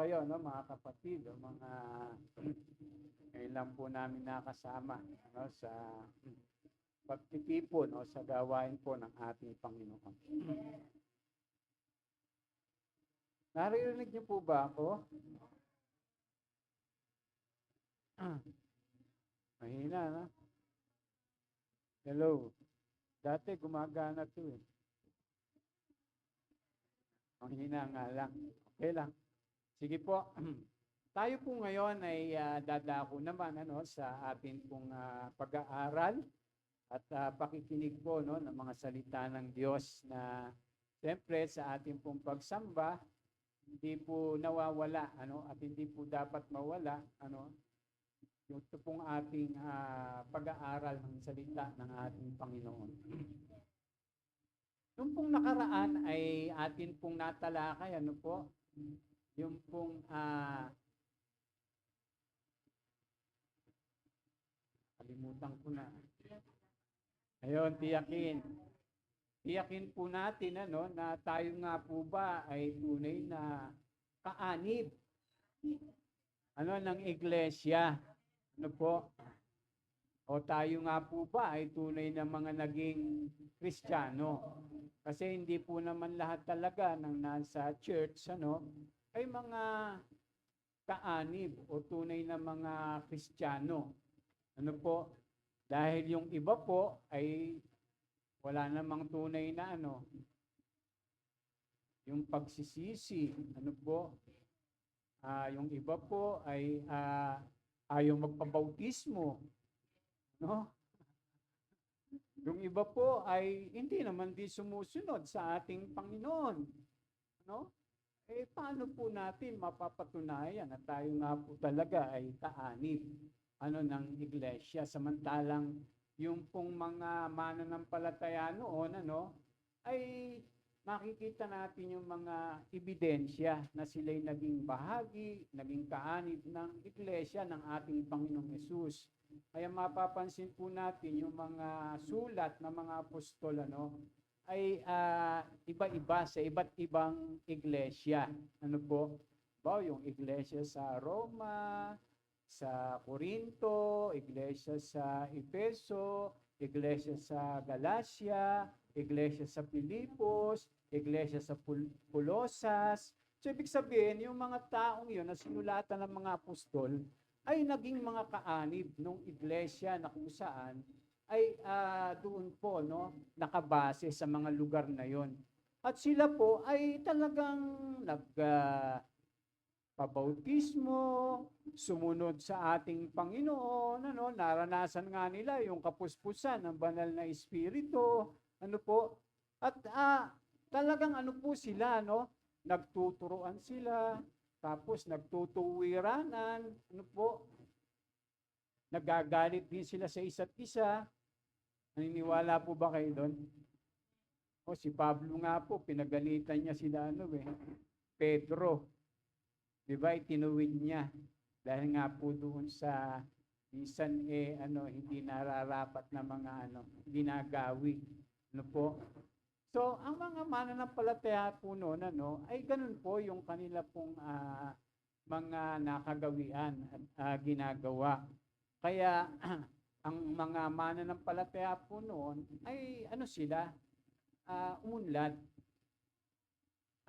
kayo, no, mga kapatid, o mga ngayon lang po namin nakasama, no, sa pagtitipon o sa gawain po ng ating Panginoon. Naririnig niyo po ba ako? Mahina, no? Hello. Dati gumagana to eh. Mahina nga lang. Okay lang. Sige po. Tayo po ngayon ay dadako naman sa atin pong pag-aaral at pakikinig po, no, ng mga salita ng Diyos na siyempre sa ating pong pagsamba hindi po nawawala at hindi po dapat mawala yung pong ating pag-aaral ng salita ng ating Panginoon. Nung pong nakaraan ay atin pong natalakay yung pong kalimutan ko na. Ayun, tiyakin po natin na tayo nga po ba ay tunay na kaanib ng iglesia. O tayo nga po ba ay tunay na mga naging Kristiyano? Kasi hindi po naman lahat talaga ng nasa church ay mga kaanib o tunay na mga Kristiyano. Dahil yung iba po ay wala namang tunay na yung pagsisisi, yung iba po ay ayaw magpabautismo, no? Yung iba po ay hindi naman sumusunod sa ating Panginoon, no? Paano po natin mapapatunayan na tayo nga po talaga ay kaanib ng iglesia, samantalang yung pong mga mananampalataya noon ay makikita natin yung mga ebidensya na sila'y naging bahagi, naging kaanib ng iglesia ng ating Panginoong Hesus. Kaya mapapansin po natin yung mga sulat ng mga apostol ay iba-iba sa iba't ibang iglesia. Yung iglesia sa Roma, sa Corinto, iglesia sa Efeso, iglesia sa Galacia, iglesia sa Filipos, iglesia sa Colosas. So, ibig sabihin, yung mga taong yun na sinulatan ng mga apostol ay naging mga kaanib ng iglesia na kung saan ay doon po nakabase sa mga lugar na yon. At sila po ay talagang pabautismo, sumunod sa ating Panginoon, naranasan nga nila yung kapuspusan ng banal na espiritu, at talagang po sila, nagtuturuan sila, tapos nagtutuwiranan, nagagalit din sila sa isa't isa. Naniniwala po ba kayo doon? O si Pablo nga po, pinagalitan niya sila, Pedro. Diba, itinuwid niya dahil nga po doon sa minsan hindi nararapat na mga ginagawi. So, ang mga mananampalataya po noon ay ganun po yung kanila pong mga nakagawian at ginagawa. Kaya ang mga mananampalataya po noon ay sila umunlad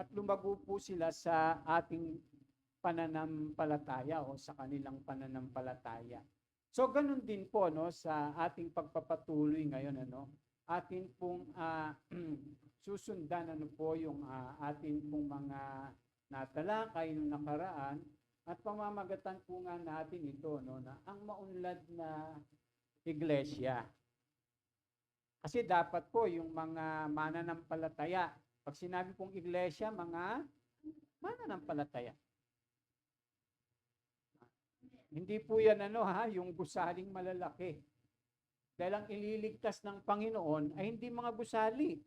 at lumago po sila sa ating pananampalataya o sa kanilang pananampalataya. So ganun din po sa ating pagpapatuloy ngayon atin pong susundan po yung atin pong mga natalakay nung nakaraan at pamamagatan po nga natin ito na ang maunlad na iglesia. Kasi dapat po yung mga mananampalataya, pag sinabi pong iglesia, mga mananampalataya. Hindi po yan yung gusaling malalaki. Dahil ang ililigtas ng Panginoon ay hindi mga gusali.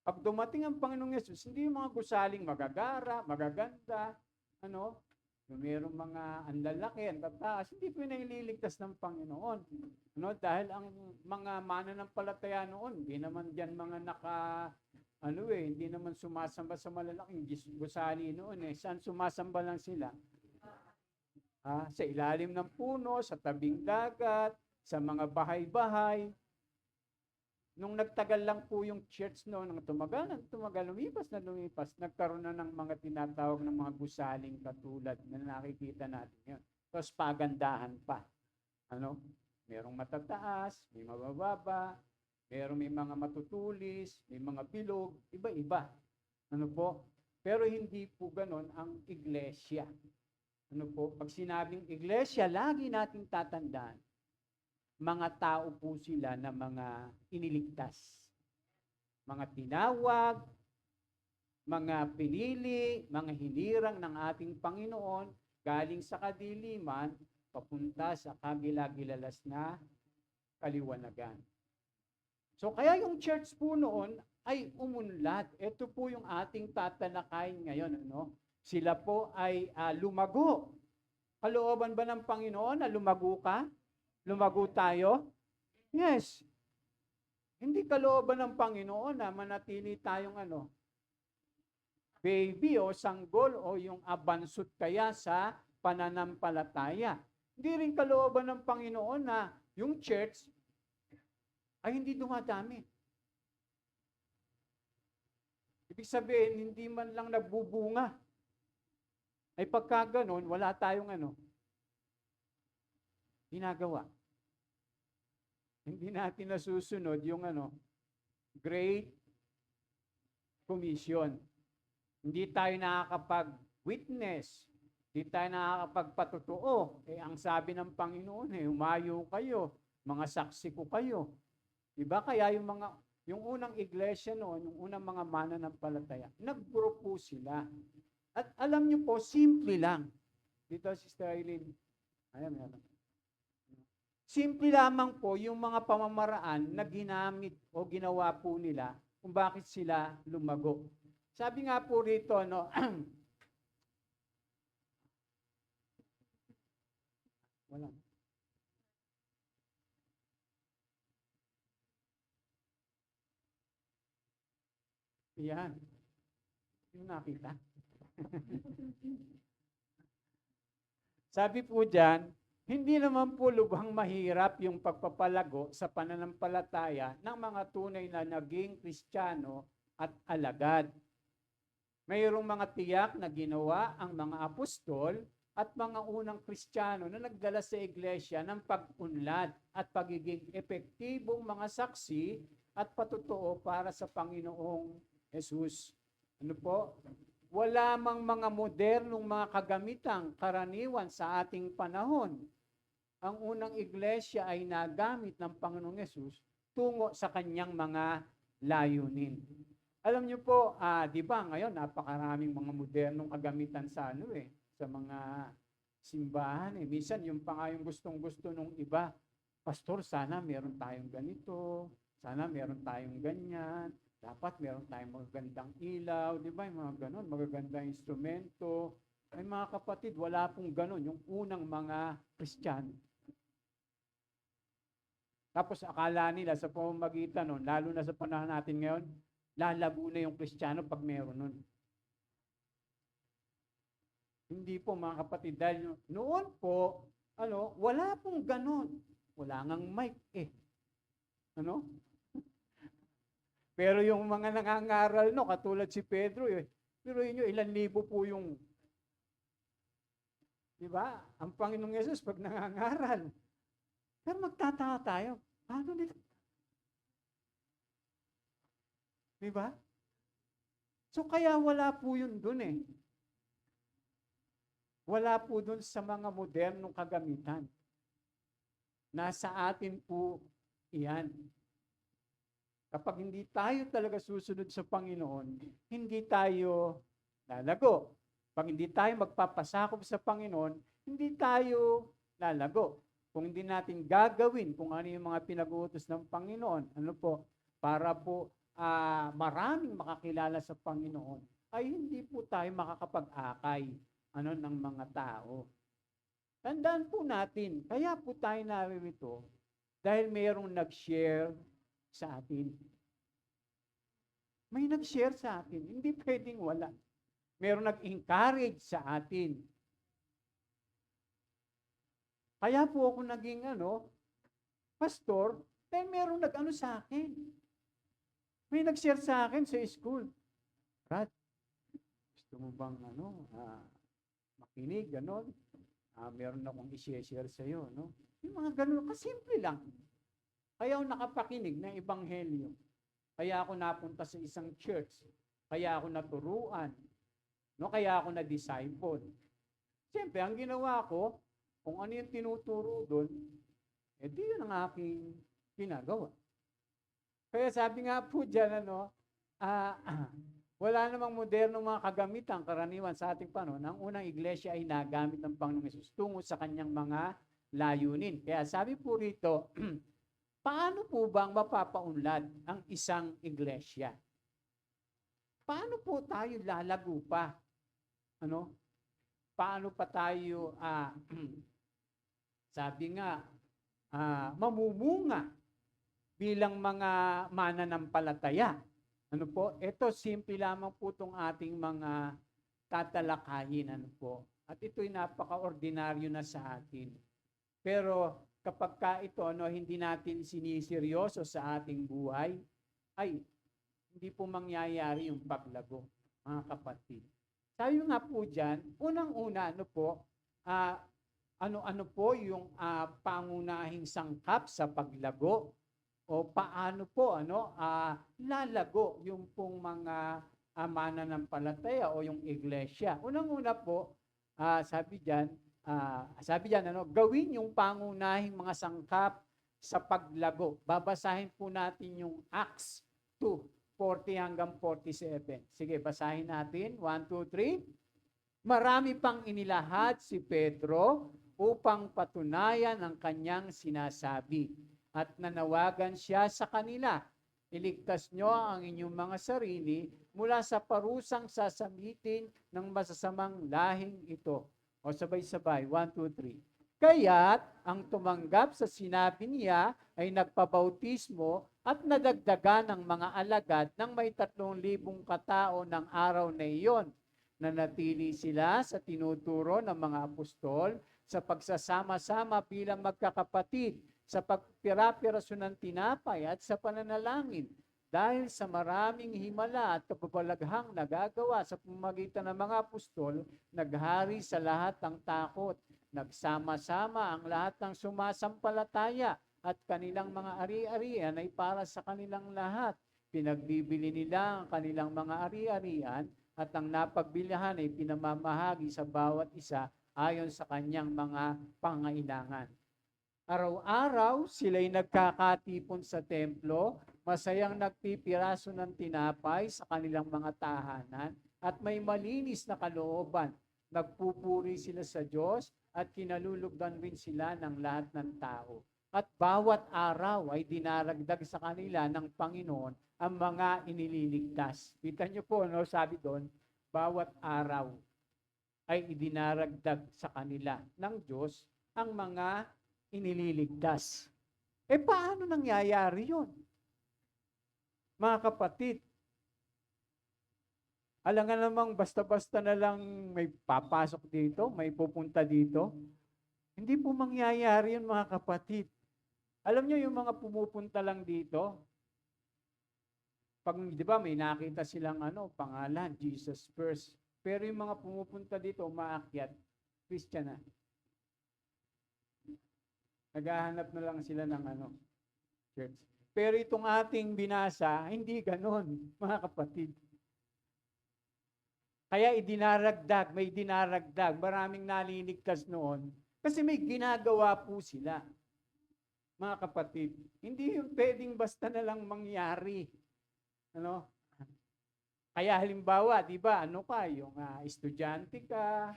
Pag dumating ang Panginoong Yesus, hindi yung mga gusaling magagara, magaganda, yung mayroong mga anlalaki, ang tataas, hindi po yung ililigtas ng Panginoon. Dahil ang mga mananampalataya noon, hindi naman diyan mga hindi naman sumasamba sa malalaking gusali noon eh. Saan sumasamba lang sila? Sa ilalim ng puno, sa tabing dagat, sa mga bahay-bahay. Nung nagtagal lang po yung church noon, nang tumagal, lumipas na lumipas, nagkaroon na ng mga tinatawag ng mga gusaling katulad na nakikita natin yun. Tapos pagandahan pa. Merong matataas, may mabababa, may mga matutulis, may mga bilog, iba-iba. Pero hindi po ganon ang iglesia. Pag sinabing iglesia, lagi nating tatandaan, mga tao po sila na mga iniligtas. Mga tinawag, mga pinili, mga hinirang ng ating Panginoon, galing sa kadiliman, papunta sa kagilagilalas na kaliwanagan. So kaya yung church po noon ay umunlad. Ito po yung ating tatalakayin ngayon. Sila po ay lumago. Kalooban ba ng Panginoon na lumago ka? Lumago tayo? Yes. Hindi kalooban ng Panginoon na manatili tayong baby o sanggol o yung abansot kaya sa pananampalataya. Hindi rin kalooban ng Panginoon na yung church ay hindi dumadami. Ibig sabihin, hindi man lang nagbubunga. Ay pagka ganon, wala tayong ginagawa. Hindi natin nasusunod yung Great Commission. Hindi tayo nakakapag-witness. Hindi tayo nakakapagpatotoo. Ang sabi ng Panginoon, humayo kayo, mga saksi ko kayo. Diba? Kaya yung unang iglesia noon, yung unang mga mananampalataya, nag-grow po sila. At alam niyo po, simple lang. Dito, Sister Eileen. Ayan. Simple lamang po yung mga pamamaraan na ginamit o ginawa po nila kung bakit sila lumago. Sabi nga po rito, wala. Yan. Yung nakita. Sabi po dyan, hindi naman po lubhang mahirap yung pagpapalago sa pananampalataya ng mga tunay na naging Kristiyano at alagad. Mayroong mga tiyak na ginawa ang mga apostol at mga unang Kristiyano na nagdala sa iglesia ng pag-unlad at pagiging epektibong mga saksi at patotoo para sa Panginoong Jesus. Wala mang mga modernong mga kagamitang karaniwan sa ating panahon. Ang unang iglesia ay nagamit ng Panginoong Yesus tungo sa kanyang mga layunin. Alam niyo po, di ba ngayon napakaraming mga modernong kagamitan sa sa mga simbahan. Minsan yung yung gustong-gusto nung iba, pastor, sana meron tayong ganito, sana meron tayong ganyan. Dapat meron tayong magagandang ilaw, di ba? Yung mga ganon, magagandang instrumento. Ay mga kapatid, wala pong ganon, yung unang mga Kristiyano. Tapos akala nila sa pamamagitan nun, lalo na sa panahon natin ngayon, lalago na yung Kristiyano pag meron nun. Hindi po mga kapatid, dahil noon po, wala pong ganon. Wala ngang mic Pero yung mga nangangaral, katulad si Pedro, pero inyo, ilan libo po yung, di ba? Ang Panginoong Yesus, pag nangangaral, pero magtataka tayo, paano nila? Di ba? So, kaya wala po yun dun Wala po dun sa mga modernong kagamitan. Nasa atin po iyan. Kapag hindi tayo talaga susunod sa Panginoon, hindi tayo lalago. Pag hindi tayo magpapasakop sa Panginoon, hindi tayo lalago. Kung hindi natin gagawin kung ano yung mga pinag-uutos ng Panginoon, para po maraming makakilala sa Panginoon, ay hindi po tayo makakapag-akay ng mga tao. Tandaan po natin, kaya po tayo narito dahil mayroong nag-share sa atin. May nag-share sa atin. Hindi pwedeng wala. Meron nag-encourage sa atin. Kaya po ako naging pastor, dahil meron nag-ano sa akin. May nag-share sa akin sa school. Brad, gusto mo bang makinig, gano'n? Meron akong i-share sa iyo, no? Yung mga gano'n, kasimple lang. Kaya ako nakapakinig ng ebanghelyo. Kaya ako napunta sa isang church. Kaya ako naturuan. No? Kaya ako na-disciple. Siyempre, ang ginawa ko, kung ano yung tinuturo doon, di yun ang aking ginagawa. Kaya sabi nga po dyan, wala namang modernong mga kagamitan, karaniwan sa ating panahon. Ang unang iglesia ay nagamit ng Panginoong Hesus tungo sa kanyang mga layunin. Kaya sabi po rito, paano po bang mapapaunlad ang isang iglesia? Paano po tayo lalago pa? Paano pa tayo, sabi nga, mamumunga bilang mga mananampalataya? Ano po? Ito, simple lamang po itong ating mga tatalakayin. Ano po? At ito'y napaka-ordinaryo na sa atin. Pero kapag ito, hindi natin siniseryoso sa ating buhay, ay hindi po mangyayari yung paglago, mga kapatid. Sabi nga po dyan, unang-una, ano po yung pangunahing sangkap sa paglago? O paano po lalago yung pong mga mananampalataya o yung iglesia? Unang-una po, sabi diyan, gawin yung pangunahing mga sangkap sa paglago. Babasahin po natin yung Acts 2:40 hanggang 47. Sige, basahin natin. 1, 2, 3. Marami pang inilahad si Pedro upang patunayan ang kanyang sinasabi. At nanawagan siya sa kanila, iligtas nyo ang inyong mga sarili mula sa parusang sasamitin ng masasamang lahing ito. O sabay-sabay, 1, 2, 3. Kaya't ang tumanggap sa sinabi niya ay nagpabautismo at nadagdagan ng mga alagad ng may 3,000 katao ng araw na iyon. Nanatili sila sa tinuturo ng mga apostol sa pagsasama-sama bilang magkakapatid, sa pagpira-piraso ng tinapay at sa pananalangin. Dahil sa maraming himala at kababalaghang nagagawa sa pamamagitan ng mga apostol, naghari sa lahat ang takot. Nagsama-sama ang lahat ng sumasampalataya at kanilang mga ari-arian ay para sa kanilang lahat. Pinagbibili nila ang kanilang mga ari-arian at ang napagbilihan ay pinamamahagi sa bawat isa ayon sa kanyang mga pangailangan. Araw-araw sila'y nagkakatipon sa templo, masayang nagpipiraso ng tinapay sa kanilang mga tahanan at may malinis na kalooban. Nagpupuri sila sa Diyos at kinalulugdan rin sila ng lahat ng tao. At bawat araw ay dinaragdag sa kanila ng Panginoon ang mga inililigtas. Kita niyo po, sabi doon, bawat araw ay idinaragdag sa kanila ng Diyos ang mga inililigtas. Paano nangyayari yun? Mga kapatid, alam nga namang basta-basta na lang may papasok dito, may pupunta dito. Hindi po mangyayari yun, mga kapatid. Alam nyo yung mga pumupunta lang dito, pag, di ba, may nakita silang pangalan, Jesus First. Pero yung mga pumupunta dito, umaakyat, Christian na. Naghahanap na lang sila ng church. Pero itong ating binasa, hindi ganon, mga kapatid. Kaya may dinaragdag, maraming naliligtas noon, kasi may ginagawa po sila. Mga kapatid, hindi yung pwedeng basta na lang mangyari. Kaya halimbawa, di ba, yung estudyante ka,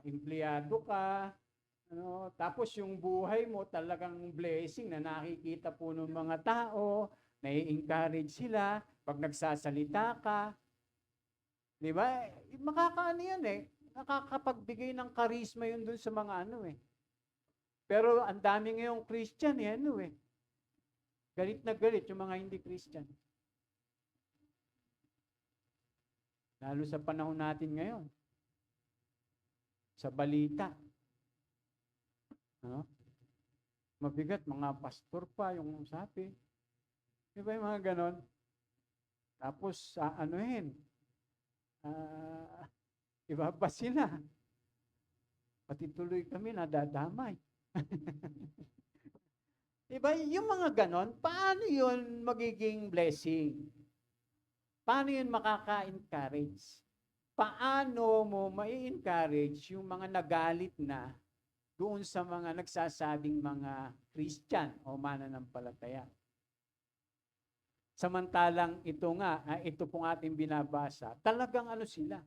empleyado ka, tapos yung buhay mo talagang blessing na nakikita po ng mga tao, nai-encourage sila, pag nagsasalita ka, di ba? Makakaano yan nakakapagbigay ng karisma yun dun sa mga Pero ang dami ngayong Christian galit na galit yung mga hindi Christian. Lalo sa panahon natin ngayon. Sa balita. Ano? Mabigat, mga pastor pa yung sabi. Di ba yung mga ganon? Tapos, anuhin, ibaba sila. Pati tuloy kami nadadamay. Diba? Yung mga ganon, paano yun magiging blessing? Paano yun makaka-encourage? Paano mo mai-encourage yung mga nagalit na doon sa mga nagsasabing mga Christian o mananampalataya? Samantalang ito pong ating binabasa, talagang sila,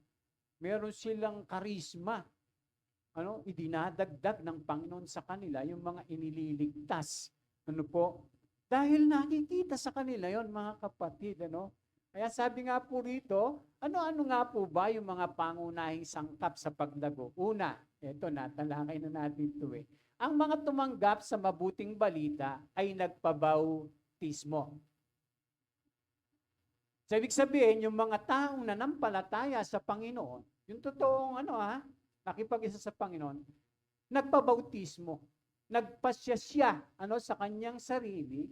meron silang karisma. Idinadagdag ng Panginoon sa kanila yung mga inililigtas. Dahil nakikita sa kanila yon, mga kapatid, Kaya sabi nga po rito, ano-ano nga po ba yung mga pangunahing sangkap sa paglago? Una, eto natalakay na natin ito Ang mga tumanggap sa mabuting balita ay nagpabautismo. So, ibig sabihin, yung mga taong nanampalataya sa Panginoon, yung totoong nakipag-isa sa Panginoon, nagpabautismo. Nagpasya siya sa kanyang sarili,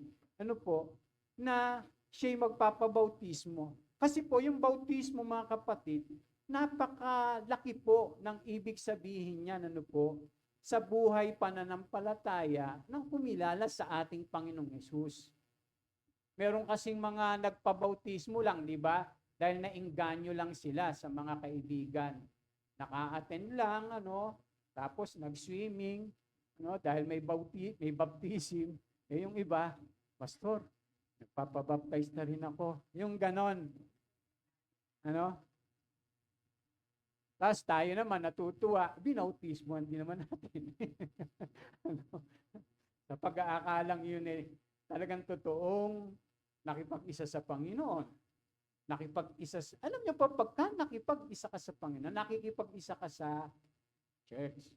na siya'y magpapabautismo. Kasi po, yung bautismo, mga kapatid, napakalaki po ng ibig sabihin niyan, sa buhay pananampalataya ng kumilala sa ating Panginoong Hesus. Meron kasing mga nagpabautismo lang, di ba? Dahil nainganyo lang sila sa mga kaibigan. Naka-attend lang, tapos nag-swimming, dahil may baptism. Yung iba, pastor, nagpapabaptize na rin ako. Yung ganon. Tapos tayo naman natutuwa, binautismoan din naman natin. Sa pag-aakalang yun talagang totoong nakipag-isa sa Panginoon. Alam niyo po, pagka nakipag-isa ka sa Panginoon, nakikipag-isa ka sa church.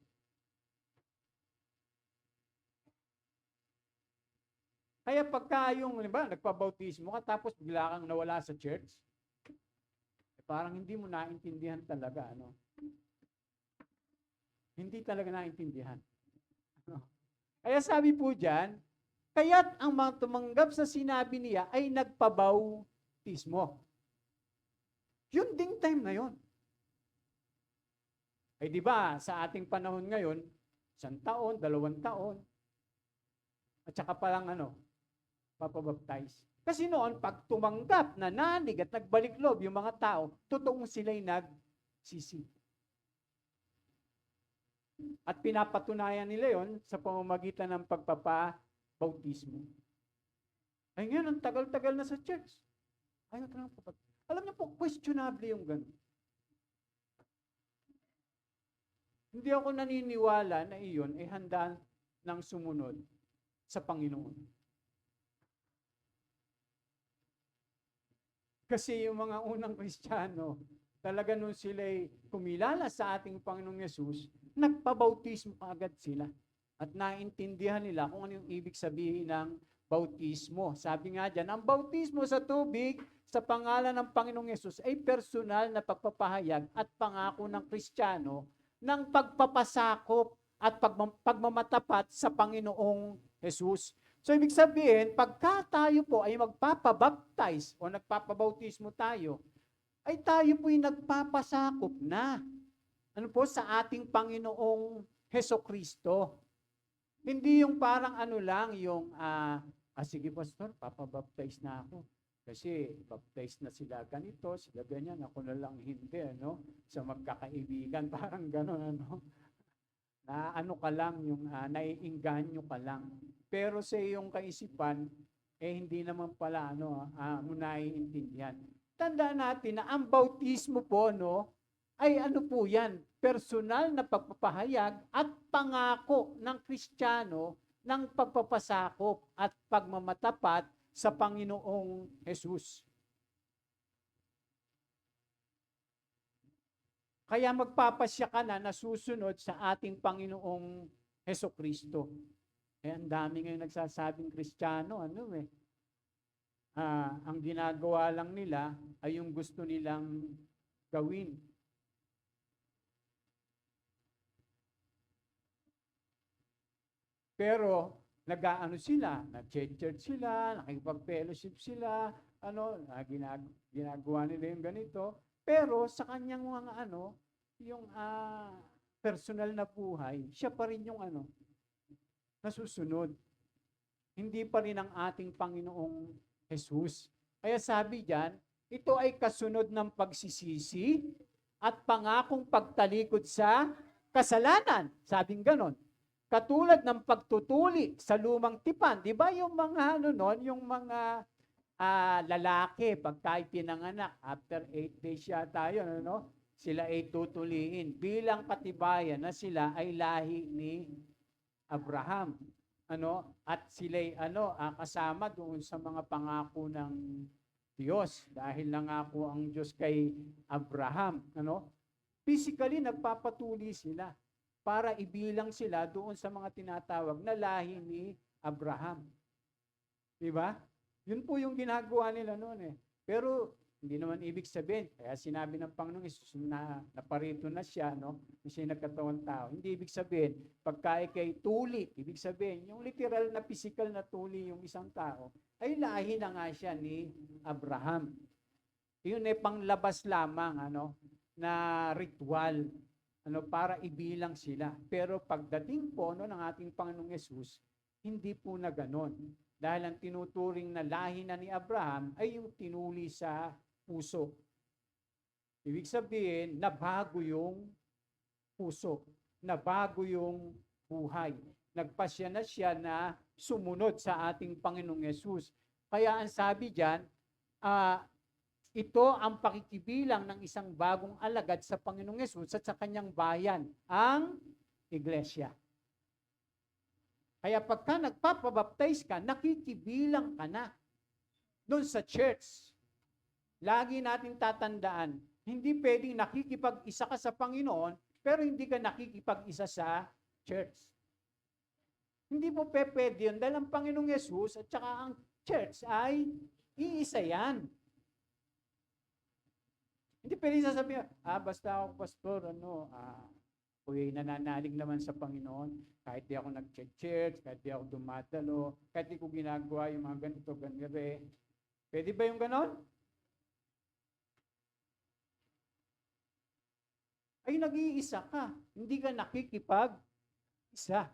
Kaya pagka nagpabautismo ka, tapos bigla kang nawala sa church, parang hindi mo naintindihan talaga, Hindi talaga naintindihan. Kaya sabi po dyan, kaya't ang mga tumanggap sa sinabi niya ay nagpabautismo. Yun ding time na yun. Ay di ba, sa ating panahon ngayon, 1 taon, 2 taon, at saka palang papabaptize. Kasi noon, pag tumanggap, nananig at nagbalik loob yung mga tao, totoong sila'y nagsisi. At pinapatunayan nila yon sa pamamagitan ng pagpapabautismo. Ay ngayon, ang tagal-tagal na sa church. Ayaw talagang papatay. Alam niyo po, questionable yung gano'n. Hindi ako naniniwala na iyon ay handa ng sumunod sa Panginoon. Kasi yung mga unang Kristiyano, talaga nung sila'y kumilala sa ating Panginoong Yesus, nagpabautismo agad sila. At naintindihan nila kung ano yung ibig sabihin ng bautismo. Sabi nga dyan, ang bautismo sa tubig sa pangalan ng Panginoong Yesus ay personal na pagpapahayag at pangako ng Kristiyano ng pagpapasakop at pagmamatapat sa Panginoong Yesus. So, ibig sabihin, pagka tayo po ay magpapabaptize o nagpapabautismo tayo, ay tayo po'y nagpapasakop na sa ating Panginoong Hesukristo. Hindi yung parang sige pastor, papabaptize na ako. Kasi baptize na sila ganito, sila ganyan, ako na lang hindi, sa magkakaibigan, parang gano'n, na ka lang, yung naiinganyo ka lang. Pero sa iyong kaisipan, hindi naman pala, mo naiintindihan. Tandaan natin na ang bautismo po, ay po yan, personal na pagpapahayag at pangako ng Kristiyano ng pagpapasakop at pagmamatapat sa Panginoong Hesus. Kaya magpapasya ka na nasusunod sa ating Panginoong Hesukristo. Ang dami ngayon nagsasabing Kristiyano, ang ginagawa lang nila ay yung gusto nilang gawin. Pero, nag-aano sila, nag-church sila, nakikipag-fellowship sila, ginagawa nila yung ganito. Pero, sa kanyang mga yung personal na buhay, siya pa rin yung nasusunod. Hindi pa rin ang ating Panginoong Jesus. Kaya sabi diyan, ito ay kasunod ng pagsisisi at pangakong pagtalikod sa kasalanan. Sabing ganon. Katulad ng pagtutuli sa lumang tipan. Di ba yung mga yung mga lalaki, pagka pinanganak, after 8 days yata yun, sila ay tutuliin bilang katibayan na sila ay lahi ni Abraham. At sila'y kasama doon sa mga pangako ng Diyos dahil nangako ang Diyos kay Abraham. Physically, nagpapatuli sila para ibilang sila doon sa mga tinatawag na lahi ni Abraham. Diba? Yun po yung ginagawa nila noon eh. Pero hindi naman ibig sabihin, kaya sinabi ng Panginoong Hesus na naparito na siya, siya nagkatawang tao. Hindi ibig sabihin, pagka ikay tuli, ibig sabihin, yung literal na physical na tuli yung isang tao, ay lahi na nga siya ni Abraham. Yun ay panglabas lamang, na ritual, para ibilang sila. Pero pagdating po ng ating Panginoong Hesus, hindi po na ganon. Dahil ang tinuturing na lahi na ni Abraham ay yung tinuli sa puso. Ibig sabihin, nabago yung puso. Nabago yung buhay. Nagpasya na siya na sumunod sa ating Panginoong Hesus. Kaya ang sabi diyan, ito ang pakikibilang ng isang bagong alagad sa Panginoong Hesus at sa kanyang bayan, ang iglesia. Kaya pagka nagpapabaptize ka, nakikibilang ka na doon sa church. Lagi nating tatandaan, hindi pwedeng nakikipag-isa ka sa Panginoon, pero hindi ka nakikipag-isa sa church. Hindi po pwede yun, dahil ang Panginoong Yesus at saka ang church ay iisa yan. Hindi pwede sasabihin, basta ako pastor, ako'y nananalig naman sa Panginoon, kahit di ako nag-church, kahit di ako dumadalo, kahit di ko ginagawa yung mga ganito, ganito. Pwede ba yung ganon? Ay nag-iisa ka, hindi ka nakikipag-isa.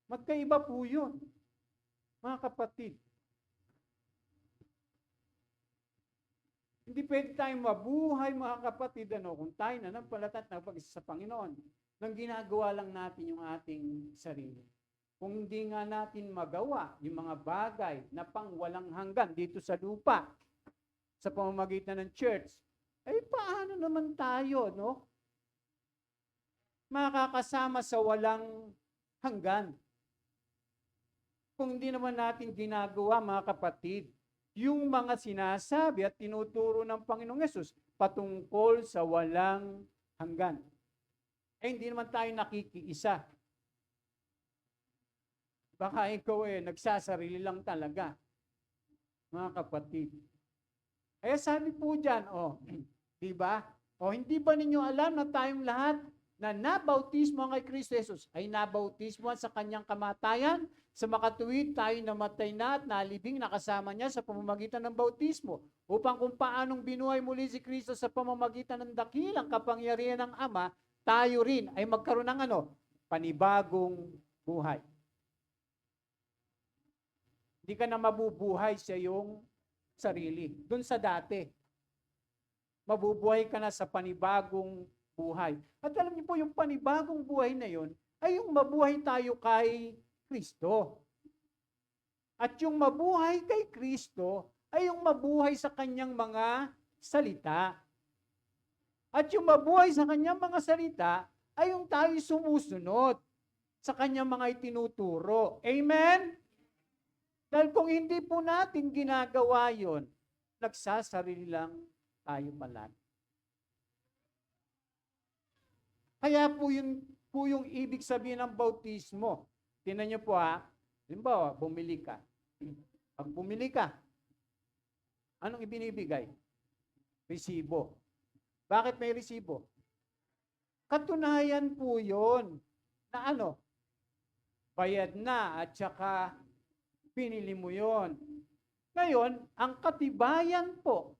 Magkaiba po yun, mga kapatid. Hindi pwede tayong mabuhay, mga kapatid, kung tayo nanampalataya at napag-isa sa Panginoon, nang ginagawa lang natin yung ating sarili. Kung hindi nga natin magawa yung mga bagay na pang walang hanggan dito sa lupa, sa pamamagitan ng church, ay paano naman tayo, makakasama sa walang hanggan? Kung hindi naman natin ginagawa, mga kapatid, yung mga sinasabi at tinuturo ng Panginoong Yesus patungkol sa walang hanggan. Hindi naman tayo nakikiisa. Baka ikaw nagsasarili lang talaga, mga kapatid. Kaya sabi po dyan, di ba? Hindi ba ninyo alam na tayong lahat na nabautismo kay Kristo Jesus ay nabautismo sa kanyang kamatayan? Sa makatuwid, tayo namatay na at nalibing nakasama niya sa pamamagitan ng bautismo, upang kung paanong binuhay muli si Kristo sa pamamagitan ng dakilang kapangyarihan ng Ama, tayo rin ay magkaroon ng panibagong buhay. Hindi ka na mabubuhay sa iyong sarili. Doon sa dati. Mabubuhay ka na sa panibagong buhay. At alam niyo po, yung panibagong buhay na yun, ay yung mabuhay tayo kay Kristo. At yung mabuhay kay Kristo, ay yung mabuhay sa kanyang mga salita. At yung mabuhay sa kanyang mga salita, ay yung tayo sumusunod sa kanyang mga itinuturo. Amen? Dahil kung hindi po natin ginagawa yon, nagsasarili lang tayo palagi. Kaya po yung ibig sabihin ng bautismo. Tingnan niyo po halimbawa, bumili ka. Pag bumili ka, anong ibinibigay? Resibo. Bakit may resibo? Katunayan po yun na bayad na at saka pinili mo yon. Ngayon, ang katibayan po,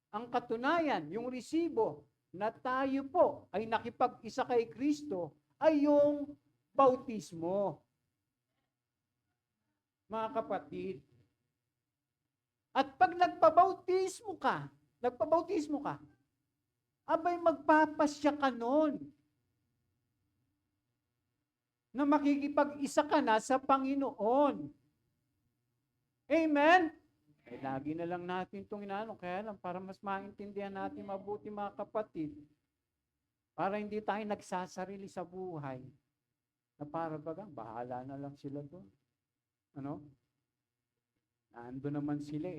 ang katunayan, yung resibo na tayo po ay nakipag-isa kay Kristo ay yung bautismo. Mga kapatid. At pag nagpabautismo ka, abay magpapasya ka nun na makikipag-isa ka na sa Panginoon. Amen? Lagi na lang natin itong kaya lang para mas maintindihan natin mabuti mga kapatid, para hindi tayo nagsasarili sa buhay, na para bagang bahala na lang sila doon. Nando naman sila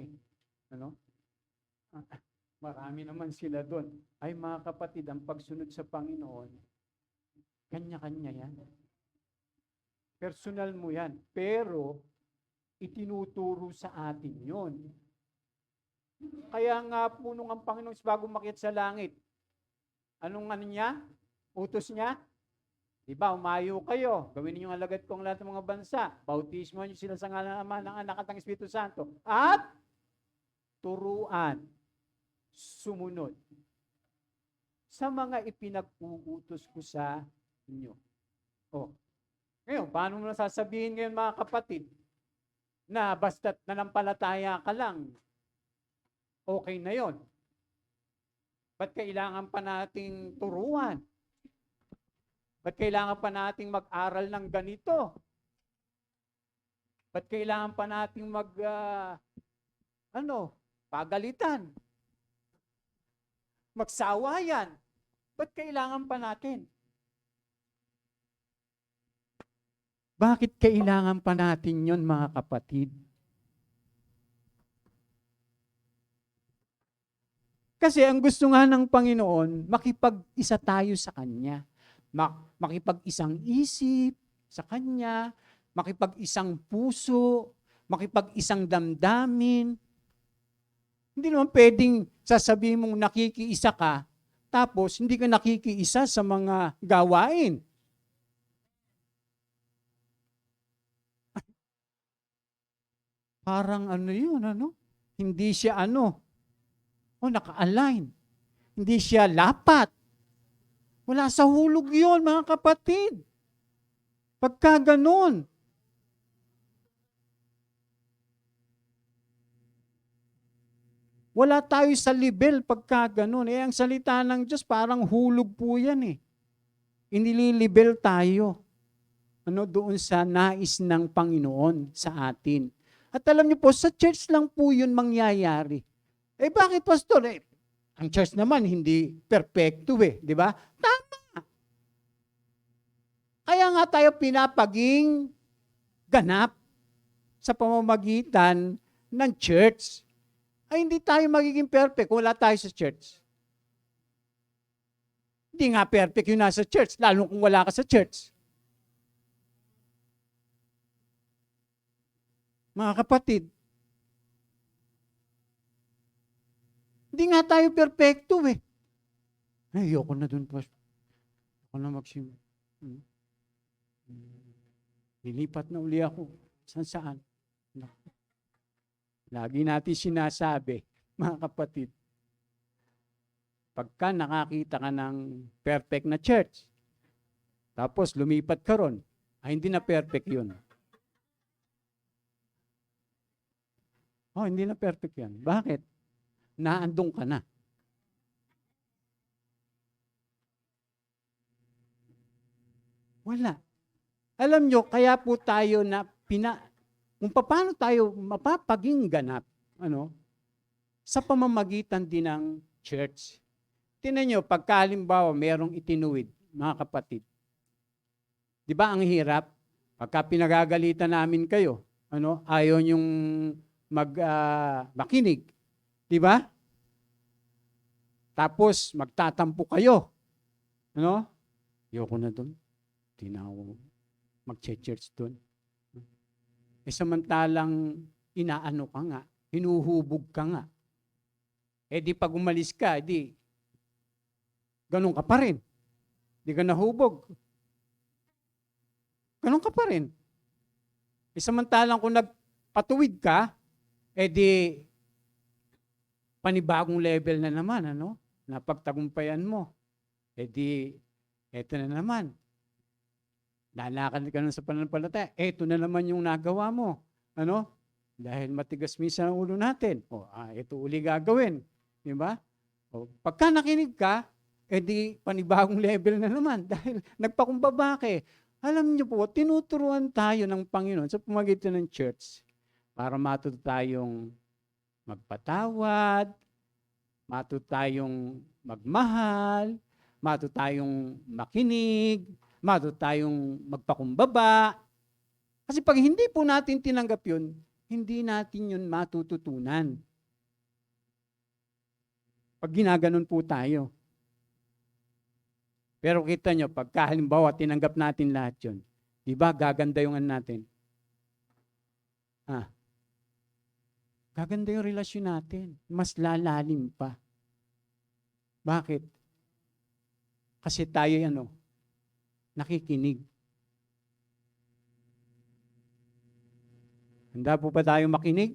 Marami naman sila doon. Ay mga kapatid, ang pagsunod sa Panginoon, kanya-kanya yan. Personal mo yan. Pero, itinuturo sa atin yon. Kaya nga po nung ang Panginoon bago umakyat sa langit, anong niya? Utos niya? Diba, umayo kayo. Gawin niyo ang alagad kong lahat ng mga bansa. Bautismo niyo sila sa ngalan ng Ama, ng Anak at ng Espiritu Santo. At turuan, sumunod sa mga ipinag-uutos ko sa inyo. Ngayon, paano mo nasasabihin ngayon mga kapatid na basta't nanampalataya ka lang, okay na yon? Ba't kailangan pa nating turuan? Ba't kailangan pa nating mag-aral ng ganito? Ba't kailangan pa nating pagalitan? Magsawayan? Ba't kailangan pa natin? Bakit kailangan pa natin yon mga kapatid? Kasi ang gusto nga ng Panginoon, makipag-isa tayo sa Kanya. Makipag-isang isip sa Kanya, makipag-isang puso, makipag-isang damdamin. Hindi naman pwedeng sasabihin mong nakikiisa ka, tapos hindi ka nakikiisa sa mga gawain. Parang yun, Hindi siya naka-align. Hindi siya lapat. Wala sa hulog yun, mga kapatid. Pagka ganun. Wala tayo sa level pagka ganun. Ang salita ng Diyos parang hulog po yan Inililibel tayo. Doon sa nais ng Panginoon sa atin. At alam niyo po, sa church lang po yun mangyayari. Bakit, Pastor? Ang church naman hindi perfecto di ba? Tama. Kaya nga tayo pinapaging ganap sa pamamagitan ng church. Ay hindi tayo magiging perfect kung wala tayo sa church. Hindi nga perfect yung nasa church, lalo kung wala ka sa church. Mga kapatid, hindi nga tayo perfecto ayoko na dun, Pastor. Ako na lilipat na uli ako. Saan? Lagi natin sinasabi, mga kapatid, pagka nakakita ka ng perfect na church, tapos lumipat ka ron, hindi na perfect yun. Hindi na perfect yan. Bakit? Naandong ka na. Wala. Alam nyo, kaya po tayo kung paano tayo mapapaging ganap, sa pamamagitan din ng church. Tingnan nyo, pagkalimbawa, merong itinuwid, mga kapatid. Di ba ang hirap? Pagka pinagagalitan namin kayo, ayaw nyong makinig. Di ba? Tapos, magtatampo kayo. Ayoko na doon. Di na ako mag-church doon. Samantalang inaano ka nga, hinuhubog ka nga. Di pag umalis ka, ganun ka pa rin. Di ka nahubog. Ganun ka pa rin. Samantalang kung nagpatuwid ka, di panibagong level na naman, ano? Napagtagumpayan mo. Di, eto na naman. Lalakad ka na sa pananampalataya. Eto na naman yung nagawa mo. Ano? Dahil matigas minsan ang ulo natin. Ito uli gagawin. Di ba? Pagka nakinig ka, di panibagong level na naman. Dahil nagpakumbaba ka eh. Alam niyo po, tinuturuan tayo ng Panginoon sa pamamagitan ng church para matuto tayong magpatawad, matuto tayong magmahal, matuto tayong makinig, matuto tayong magpakumbaba. Kasi pag hindi po natin tinanggap yun, hindi natin yun matututunan. Pag ginaganon po tayo. Pero kita nyo, pagka halimbawa tinanggap natin lahat yun, di ba gaganda yung natin? Gaganda yung relasyon natin. Mas lalalim pa. Bakit? Kasi tayo nakikinig. Handa po ba tayo makinig?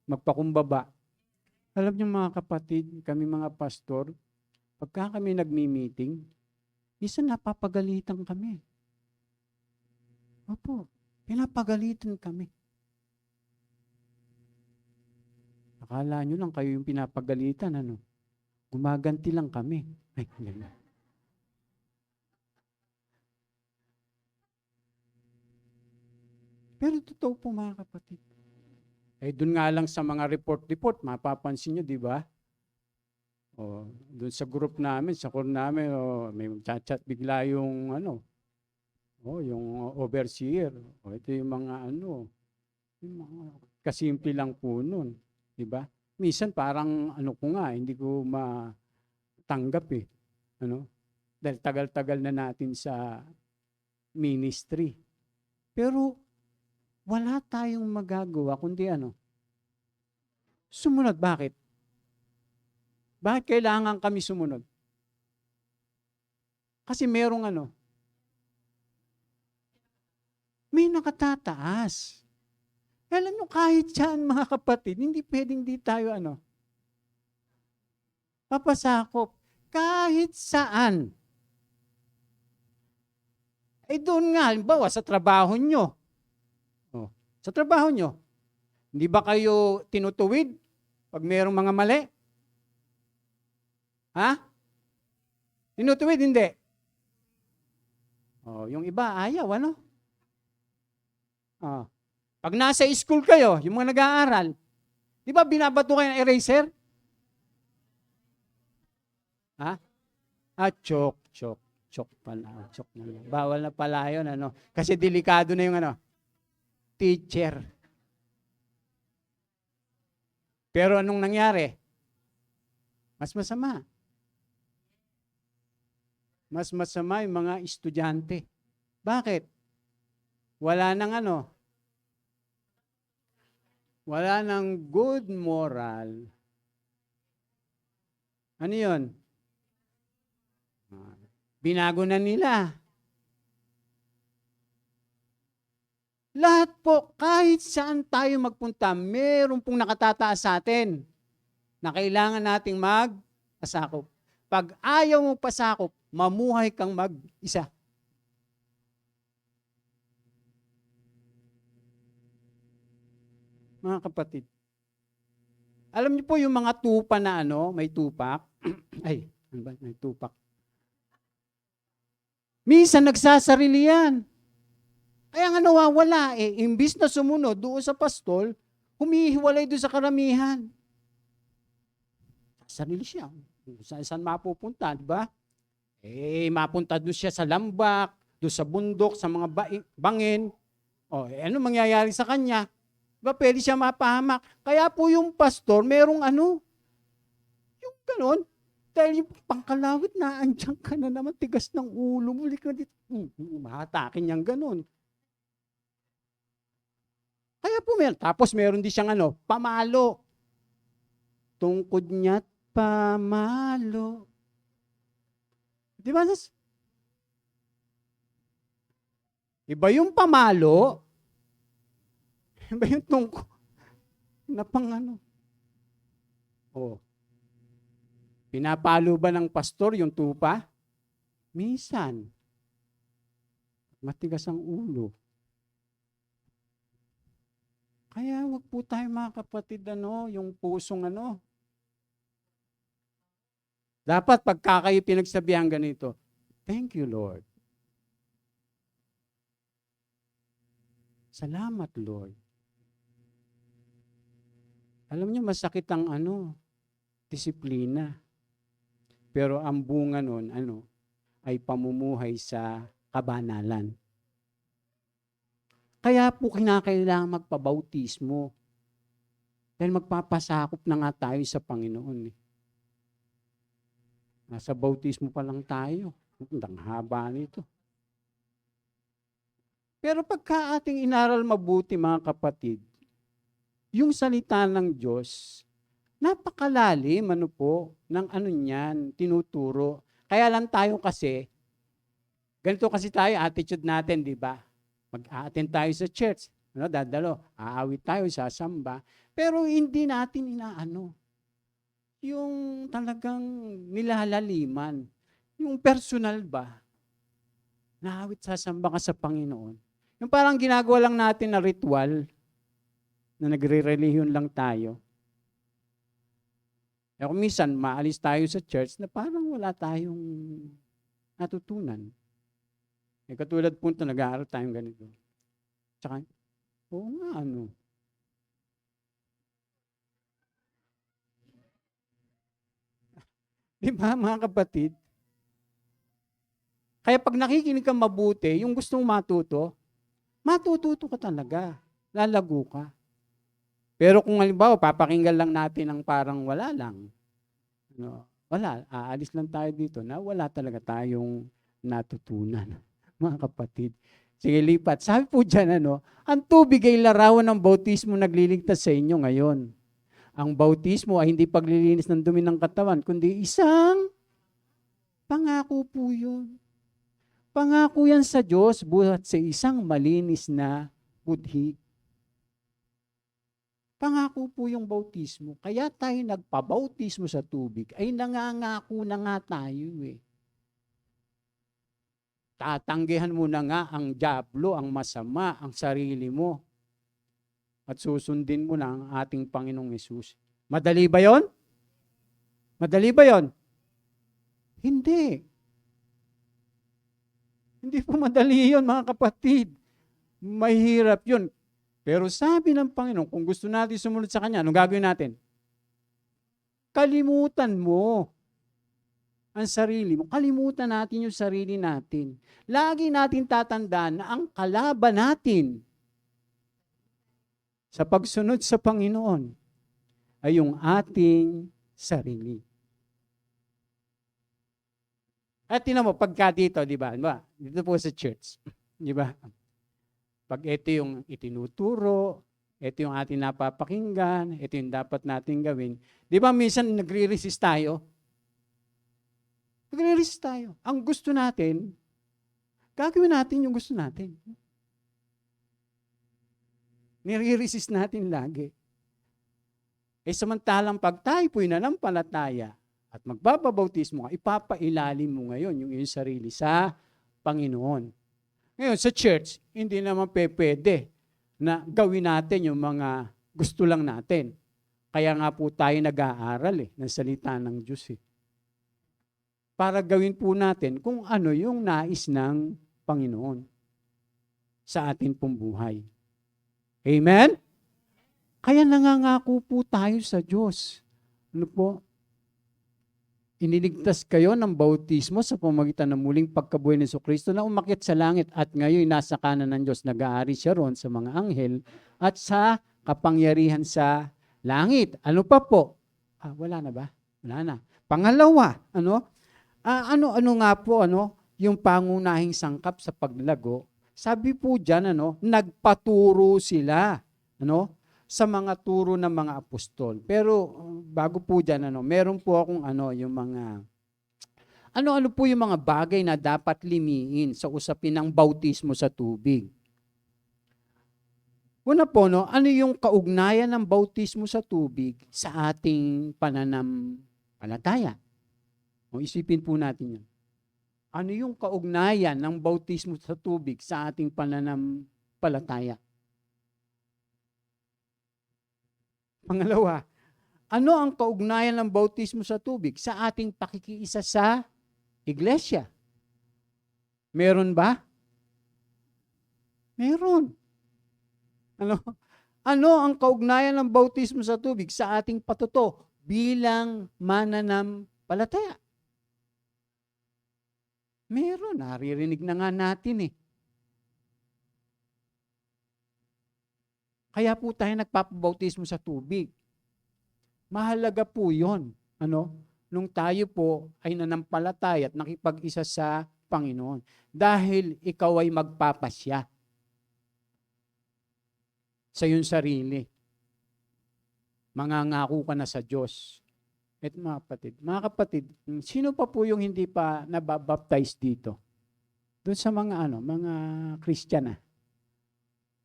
Magpakumbaba. Alam niyo mga kapatid, kami mga pastor, pagka kami nagmi-meeting, minsan napapagalitan kami. Opo, pinapagalitan kami. Akala nyo lang kayo yung pinapagalitan, gumaganti lang kami. Ay, ganyan. Pero totoo po mga kapatid. Doon nga lang sa mga report, mapapansin nyo, di ba? Doon sa group namin, sa core namin, may chat bigla yung yung overseer. Ito yung mga yung mga kasimple lang po nun. Di ba? Minsan parang hindi ko matanggap eh. Dahil tagal-tagal na natin sa ministry. Pero wala tayong magagawa kundi sumunod. Bakit? Bakit kailangan kami sumunod? Kasi merong may nakatataas. Alam nyo, kahit saan mga kapatid, hindi pwedeng di tayo papasakop. Kahit saan. Doon nga, halimbawa, sa trabaho nyo. Sa trabaho nyo, hindi ba kayo tinutuwid pag mayroong mga mali? Tinutuwid, hindi. Yung iba, ayaw, Pag nasa school kayo, yung mga nag-aaral, di ba binabato kayo ng eraser? Chok pala. Chok na. Bawal na pala yun, Kasi delikado na yung teacher. Pero anong nangyari? Mas masama. Mas masama yung mga estudyante. Bakit? Wala nang wala nang good moral. Ano yun? Binago na nila. Lahat po, kahit saan tayo magpunta, meron pong nakatataas sa atin na kailangan nating mag-pasakop. Pag ayaw mo pasakop, mamuhay kang mag-isa. Mga kapatid, alam niyo po yung mga tupa na may tupak? May tupak. Minsan nagsasarili yan. Kaya nga nawawala imbis na sumunod doon sa pastol, humihiwalay doon sa karamihan. Sarili siya. Saan mapupunta, di ba? Mapunta doon siya sa lambak, doon sa bundok, sa mga bangin. Ano mangyayari sa kanya? Diba, pwede siya mapahamak. Kaya po yung pastor, merong yung ganon. Dahil yung pangkalawit na, andyan ka na naman, tigas ng ulo mo, mahatakin niyang ganon. Kaya po tapos meron din siyang pamalo. Tungkod niya't pamalo. Di ba? Iba yung pamalo, iba yung tungko na pang ano. Oh. Pinapalo ba ng pastor yung tupa? Minsan. Matigas ang ulo. Kaya wag po tayo mga kapatid, yung pusong Dapat pagka kayo pinagsabihan ganito, thank you, Lord. Salamat, Lord. Alam niyo, masakit ang disiplina. Pero ang bunga nun, ay pamumuhay sa kabanalan. Kaya po kinakailangan magpabautismo. Dahil magpapasakop na nga tayo sa Panginoon. Nasa bautismo pa lang tayo. Ang haba nito. Pero pagka ating inaral mabuti, mga kapatid, yung salita ng Diyos, napakalalim, ng niyan, tinuturo. Kaya lang tayo kasi, ganito kasi tayo, attitude natin, di ba? Mag-a-attend tayo sa church, aawit tayo, sasamba, pero hindi natin yung talagang nilalaliman, yung personal ba, naawit, sasamba ka sa Panginoon. Yung parang ginagawa lang natin na ritual, na nagre-relihiyon lang tayo. Kung minsan, maalis tayo sa church na parang wala tayong natutunan. Katulad po ito, nag-aaral tayong ganito. Tsaka, oo nga, Di ba, mga kapatid? Kaya pag nakikinig ka mabuti, yung gustong matututo ka talaga. Lalago ka. Pero kung halimbawa, papakinggan lang natin ang parang wala lang. Wala, aalis lang tayo dito na wala talaga tayong natutunan. Mga kapatid. Sige, lipat. Sabi po dyan, ang tubig ay larawan ng bautismo nagliligtas sa inyo ngayon. Ang bautismo ay hindi paglilinis ng dumi ng katawan, kundi isang pangako po yun. Pangako yan sa Diyos buhat sa isang malinis na budhi. Pangako po yung bautismo. Kaya tayo nagpabautismo sa tubig ay nangangako na nga tayo Tatanggihan mo na nga ang dyablo, ang masama, ang sarili mo. At susundin mo na ang ating Panginoong Hesus. Madali ba yon? Madali ba yon? Hindi. Hindi po madali yon, mga kapatid. Mahirap yun. Pero sabi ng Panginoon, kung gusto natin sumunod sa Kanya, anong gagawin natin? Kalimutan mo ang sarili mo. Kalimutan natin yung sarili natin. Lagi natin tatandaan na ang kalaban natin sa pagsunod sa Panginoon ay yung ating sarili. At tinan mo, pagka dito, di ba? Dito po sa church. Di ba? Pag ito yung itinuturo, ito yung ating napapakinggan, ito yung dapat natin gawin. Di ba minsan nagre-resist tayo? Nagre-resist tayo. Ang gusto natin, gagawin natin yung gusto natin. Nire-resist natin lagi. Samantalang pag tayo po'y nanampalataya at magbababautismo ka, ipapailalim mo ngayon yung iyong sarili sa Panginoon. Ngayon, sa church, hindi naman pwede na gawin natin yung mga gusto lang natin. Kaya nga po tayo nag-aaral ng salita ng Diyos. Para gawin po natin kung ano yung nais ng Panginoon sa atin pong buhay. Amen? Kaya nangangako po tayo sa Diyos. Ano po? Iniligtas kayo ng bautismo sa pamamagitan ng muling pagkabuhay ni Jesucristo na umakyat sa langit at ngayon nasa kanan ng Diyos, nag-aari siya ron sa mga anghel at sa kapangyarihan sa langit. Ano pa po? Wala na ba? Wala na. Pangalawa, ano nga po, yung pangunahing sangkap sa paglago, sabi po dyan, nagpaturo sila, sa mga turo ng mga apostol. Pero bago po dyan, meron po akong yung mga Ano-ano po yung mga bagay na dapat limiin sa usapin ng bautismo sa tubig? Una po, no, ano yung kaugnayan ng bautismo sa tubig sa ating pananampalataya? O isipin po natin yan. Ano yung kaugnayan ng bautismo sa tubig sa ating pananampalataya? Pangalawa, ano ang kaugnayan ng bautismo sa tubig sa ating pakikiisa sa iglesia? Meron ba? Meron. Ano? Ano ang kaugnayan ng bautismo sa tubig sa ating patuto bilang mananampalataya? Meron. Naririnig na nga natin eh. Kaya po tayo nagpapabautismo sa tubig. Mahalaga po yun. Ano? Nung tayo po ay nanampalataya at nakipag-isa sa Panginoon. Dahil ikaw ay magpapasya sa iyong sarili. Mangangako ka na sa Diyos. At mga kapatid, sino pa po yung hindi pa nababaptize dito? Doon sa mga mga Christian ah.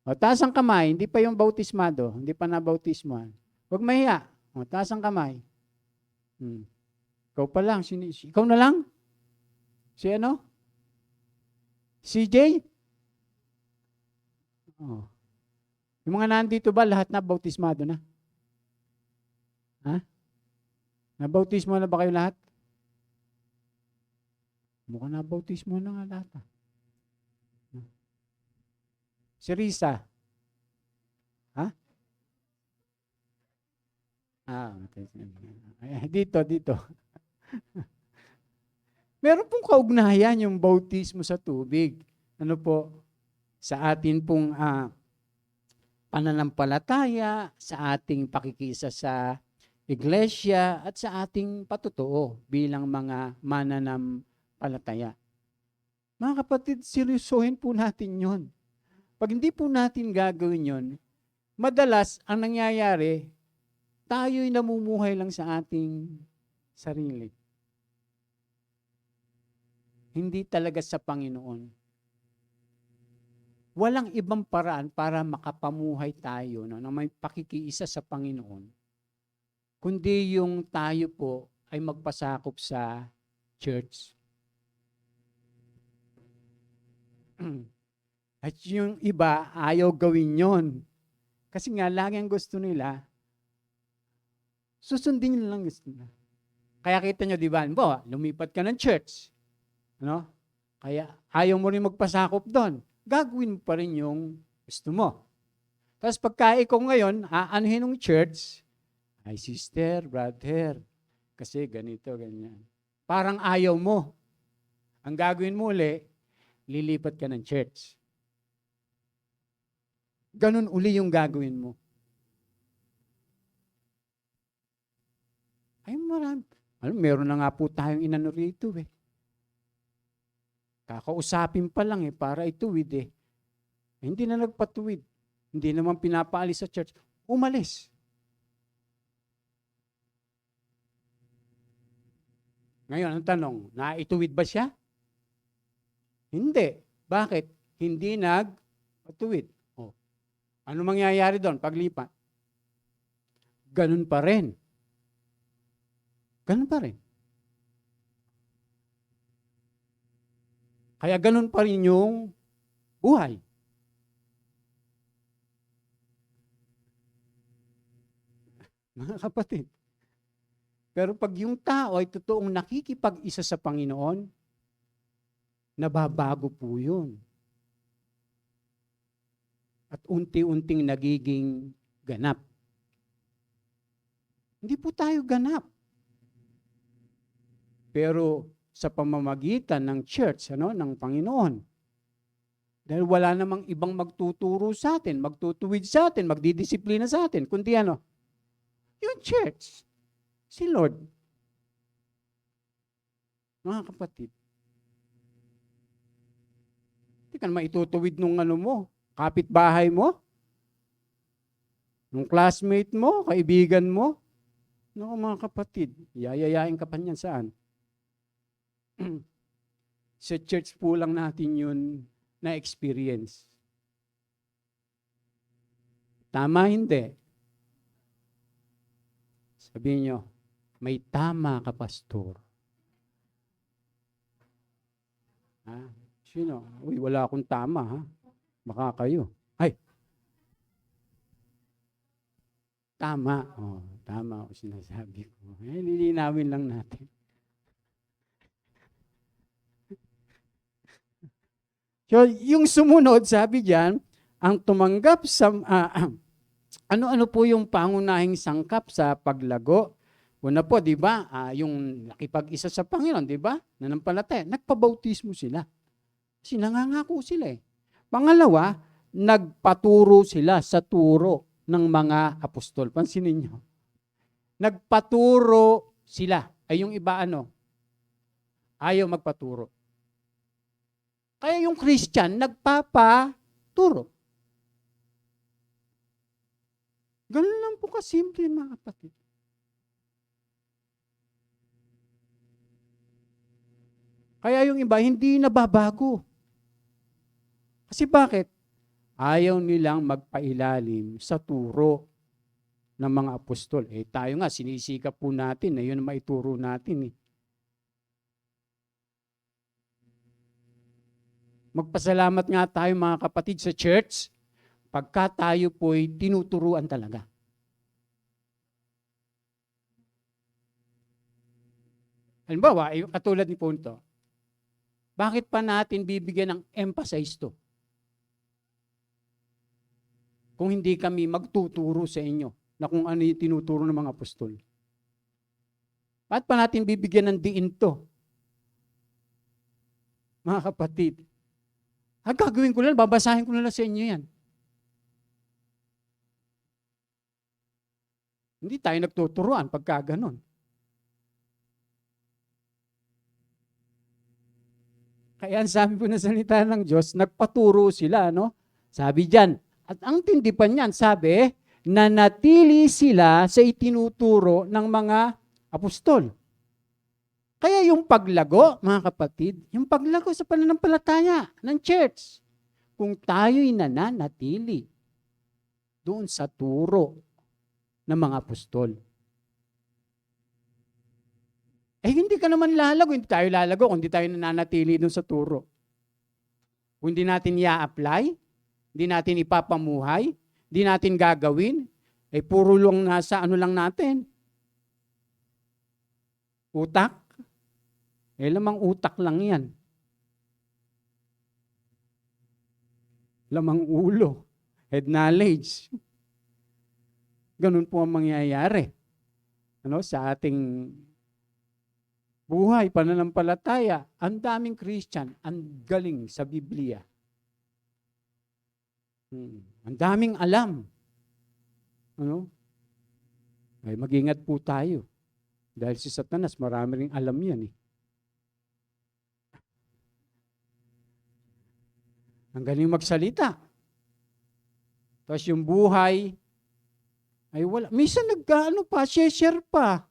O, taas ang kamay, hindi pa yung bautismado, hindi pa nabautismohan. Huwag mahiya. O, taas ang kamay. Ikaw pa lang, ikaw na lang? Si ano? CJ? Oh. Yung mga nandito ba, lahat na bautismado na? Ha? Nabautismo na ba kayo lahat? Mukhang nabautismo na nga lahat. Si Risa? Ha? Dito. Meron pong kaugnayan yung bautismo sa tubig. Ano po? Sa atin pong pananampalataya, sa ating pakikisa sa iglesia, at sa ating patutuo bilang mga mananampalataya. Mga kapatid, seryosohin po natin yon. Pag hindi po natin gagawin yon, madalas ang nangyayari, tayo'y namumuhay lang sa ating sarili. Hindi talaga sa Panginoon. Walang ibang paraan para makapamuhay tayo na may pakikiisa sa Panginoon, kundi yung tayo po ay magpasakop sa church. At yung iba, ayaw gawin yon. Kasi nga, lagi ang gusto nila, susundin nila lang gusto nila. Kaya kita nyo, di ba? Lumipat ka ng church. Ano? Kaya ayaw mo rin magpasakop doon. Gagawin mo pa rin yung gusto mo. Tapos pagka ikaw ngayon, aanuhin ng church, ay sister, brother, kasi ganito, ganyan. Parang ayaw mo. Ang gagawin mo uli, lilipat ka ng church. Ganun uli yung gagawin mo. Ay marami. Meron na nga po tayong inano rito eh. Kakausapin pa lang para ituwid eh. Hindi na nagpatuwid. Hindi naman pinapaalis sa church. Umalis. Ngayon, ang tanong, naituwid ba siya? Hindi. Bakit? Hindi nagpatuwid. Ano mangyayari doon paglipat? Ganun pa rin. Ganun pa rin. Kaya ganun pa rin yung buhay. Mga kapatid. Pero pag yung tao ay totoong nakikipag-isa sa Panginoon, nababago po yun. At unti-unting nagiging ganap. Hindi po tayo ganap. Pero sa pamamagitan ng church, ng Panginoon. Dahil wala namang ibang magtuturo sa atin, magtutuwid sa atin, magdidisiplina sa atin, kundi yung church, si Lord. Mga kapatid, hindi ka maitutuwid nung mo, kapitbahay mo, nung classmate mo, kaibigan mo. Mga kapatid, yayayain ka pa niyan saan? Sa church po lang natin yun na-experience. Tama, hindi? Sabihin nyo, may tama ka, pastor. Ha? Sino? Uy, wala akong tama, ha? Baka kayo. Ay! Tama. Oh, tama o sinasabi ko. Lilinawin lang natin. So, yung sumunod, sabi diyan, ang tumanggap sa ano-ano po yung pangunahing sangkap sa paglago? Una po, 'di ba? Yung nakipag-isa sa Panginoon, 'di ba? Nanampalataya, nagpabautismo sila. Kasi nangangako sila eh. Pangalawa, nagpaturo sila sa turo ng mga apostol. Pansinin niyo. Nagpaturo sila. Ay yung iba ayaw magpaturo. Kaya yung Christian, nagpapaturo. Ganun lang po kasimple, mga kapatid. Kaya yung iba, hindi nababago. Kasi bakit? Ayaw nilang magpailalim sa turo ng mga apostol. Tayo nga, sinisikap po natin na yun ang maituro natin. Magpasalamat nga tayo, mga kapatid, sa church, pagka tayo po'y tinuturuan talaga. Halimbawa, katulad ni Punto, bakit pa natin bibigyan ng emphasis to? Kung hindi kami magtuturo sa inyo na kung ano yung tinuturo ng mga apostol. Bakit pa natin bibigyan ng diin to? Mga kapatid, gagawin ko lang, babasahin ko na lang sa inyo yan. Hindi tayo nagtuturuan pagka ganon. Kaya ang sabi po na salita ng Diyos, nagpaturo sila, no? Sabi diyan, at ang tindi pa niyan, sabi, nanatili sila sa itinuturo ng mga apostol. Kaya yung paglago, mga kapatid, yung paglago sa pananampalataya ng church, kung tayo'y nananatili doon sa turo ng mga apostol. Hindi ka naman lalago, hindi tayo lalago kung hindi tayo nananatili doon sa turo. Kung hindi natin i-apply, hindi natin ipapamuhay, hindi natin gagawin, puro lang nasa lang natin. Utak. Lamang utak lang yan. Lamang ulo. Head knowledge. Ganun po ang mangyayari. Sa ating buhay, pananampalataya, ang daming Christian, ang galing sa Biblia. Ang daming alam. Mag-ingat po tayo. Dahil si Satanas, marami ring alam yan. Ang galing magsalita. Tapos yung buhay, ay wala. Minsan share pa.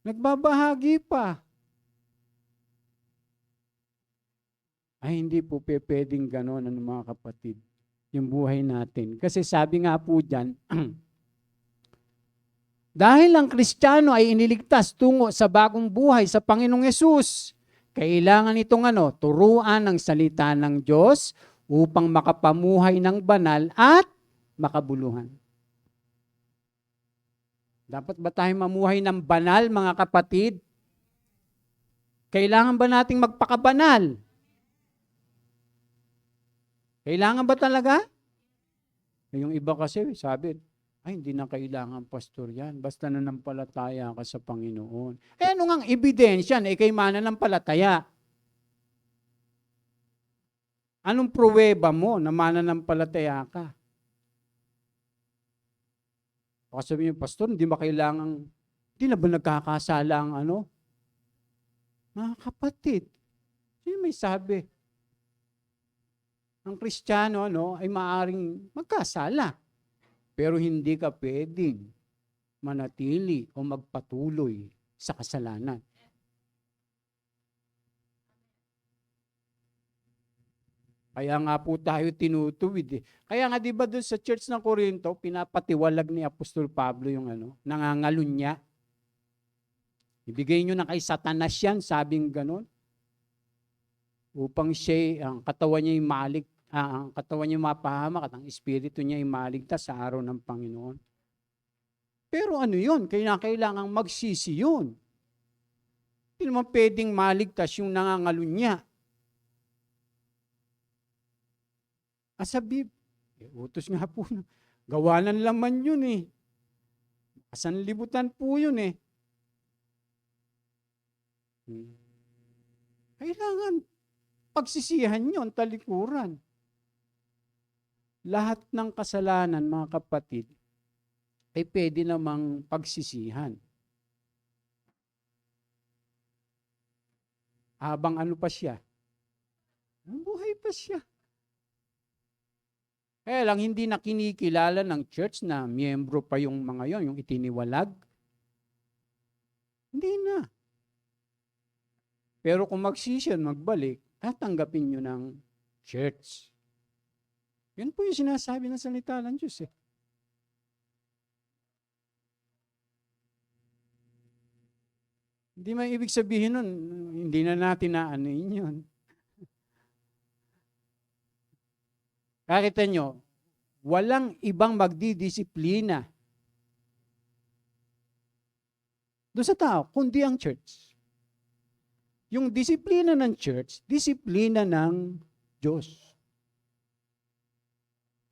Nagbabahagi pa. Hindi po pwedeng gano'n, mga kapatid, yung buhay natin. Kasi sabi nga po dyan, dahil ang Kristiyano ay iniligtas tungo sa bagong buhay sa Panginoong Yesus, kailangan itong turuan ng salita ng Diyos upang makapamuhay ng banal at makabuluhan. Dapat ba tayong mamuhay ng banal, mga kapatid? Kailangan ba nating magpakabanal? Kailangan ba talaga? Yung iba kasi sabi, hindi na kailangan pastor yan. Basta nanampalataya ka sa Panginoon. Ano ngang ebidensya na ikay mananampalataya? Anong pruweba mo na mananampalataya ka? O sabi niyo, pastor, hindi na ba nagkakasala ang Mga kapatid, sino may sabi? Ang Kristiyano ay maaaring magkasala. Pero hindi ka pwedeng manatili o magpatuloy sa kasalanan. Kaya nga po tayo tinutuwid eh. Kaya nga 'di ba doon sa Church ng Corinto, pinapatiwalag ni Apostol Pablo yung nangangalunya. Ibigay nyo na kay Satanas yan, sabing ganon. Upang siya, ang katawan niya ang katawan niya mapahamak at ang espiritu niya ay maligtas sa araw ng Panginoon. Pero ano yun? Kailangang magsisi yun. Hindi naman pwedeng maligtas yung nangangalunya. Asabib, utos nga po, gawanan laman yun eh. Kasanlibutan po yun eh. Kailangan pagsisihan yun, talikuran. Lahat ng kasalanan, mga kapatid, ay pwede namang pagsisihan. Habang ano pa siya? Buhay pa siya. Kaya lang hindi na kinikilala ng church na miyembro pa yung mga yon, yung itiniwalag. Hindi na. Pero kung magsisyan, magbalik, tatanggapin nyo ng church. Yan po yung sinasabi ng salita ng Diyos eh. Hindi man ibig sabihin nun, hindi na natin naanoin yun. Kakita nyo, walang ibang magdidisiplina doon sa tao, kundi ang church. Yung disiplina ng church, disiplina ng Diyos.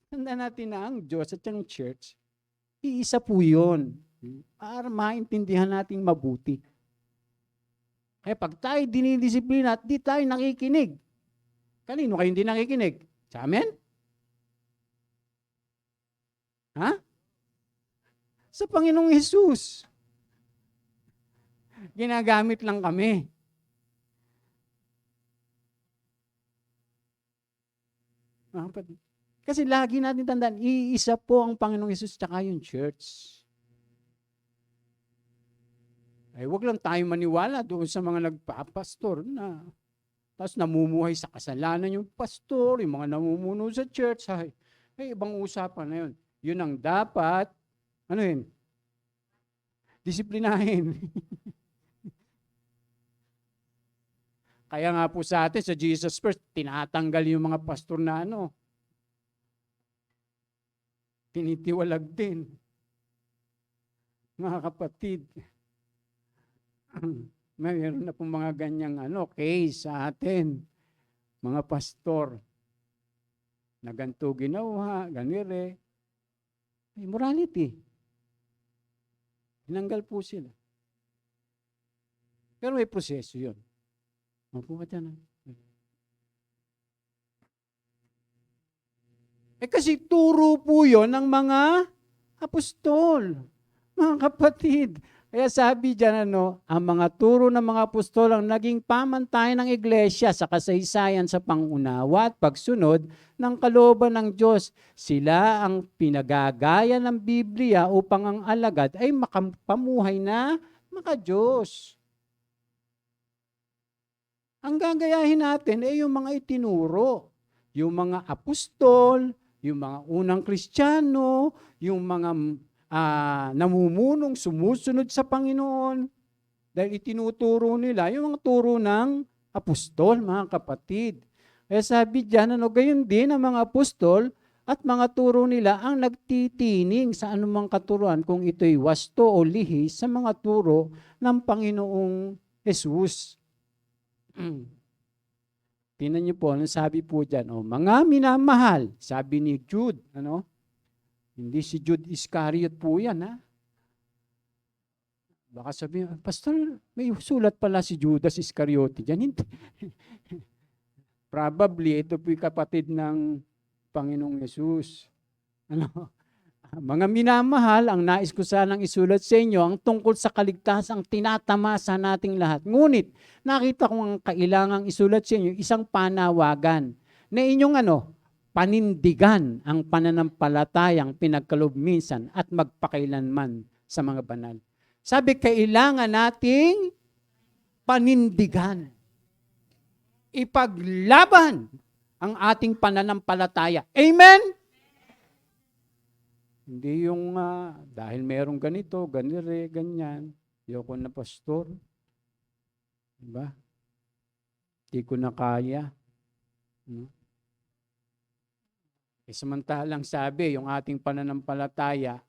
Tanda natin na ang Diyos at ang church, iisa po yun. Para maintindihan natin mabuti. Kaya pag tayo dinidisiplina at di tayo nakikinig, kanino kayo hindi nakikinig? Sa amin? Ha? Sa Panginoong Hesus. Ginagamit lang kami. Kasi lagi natin tandaan, iisa po ang Panginoong Hesus tsaka yung church. Ay, wag lang tayo maniwala doon sa mga nagpapastor na tapos namumuhay sa kasalanan yung pastor, yung mga namumuno sa church. Ay, ibang usapan na yun. Yun ang dapat, disiplinahin. Kaya nga po sa atin, sa Jesus First, tinatanggal yung mga pastor na tinitiwalag din. Mga kapatid, mayroon na pong mga ganyang case sa atin. Mga pastor, na ganito ginawa, ganire. Morality. Tinanggal po sila. Pero may proseso yun. Mapo ka dyan. Kasi turo po yun ng mga apostol. Mga kapatid. Kaya sabi dyan, ang mga turo ng mga apostol ang naging pamantayan ng iglesia sa kasaysayan sa pangunawa at pagsunod ng kalooban ng Diyos. Sila ang pinagagaya ng Biblia upang ang alagad ay makapamuhay na maka-Diyos. Ang gagayahin natin ay yung mga itinuro, yung mga apostol, yung mga unang Kristiyano, yung mga namumunong sumusunod sa Panginoon dahil itinuturo nila yung mga turo ng apostol, mga kapatid. Kaya sabi dyan, gayon din ang mga apostol at mga turo nila ang nagtitining sa anumang katuruan kung ito'y wasto o lihis sa mga turo ng Panginoong Jesus. Tingnan niyo po, sabi po dyan, mga minamahal, sabi ni Jude, hindi si Jude Iscariot po yan, ha? Baka sabihin, Pastor, may sulat pala si Judas Iscariote dyan. Hindi. Probably, ito po'y kapatid ng Panginoong Yesus. Mga minamahal, ang nais ko sanang isulat sa inyo, ang tungkol sa kaligtasang tinatamasa nating lahat. Ngunit, nakita ko ang kailangang isulat sa inyo, isang panawagan na inyong panindigan ang pananampalatayang pinagkaloob minsan at magpakailanman sa mga banal. Sabi, kailangan nating panindigan. Ipaglaban ang ating pananampalataya. Amen? Hindi yung dahil merong ganito, ganire, ganyan. Ayoko na pastor. Diba? Hindi ko na kaya. No? Samantalang sabi, yung ating pananampalataya,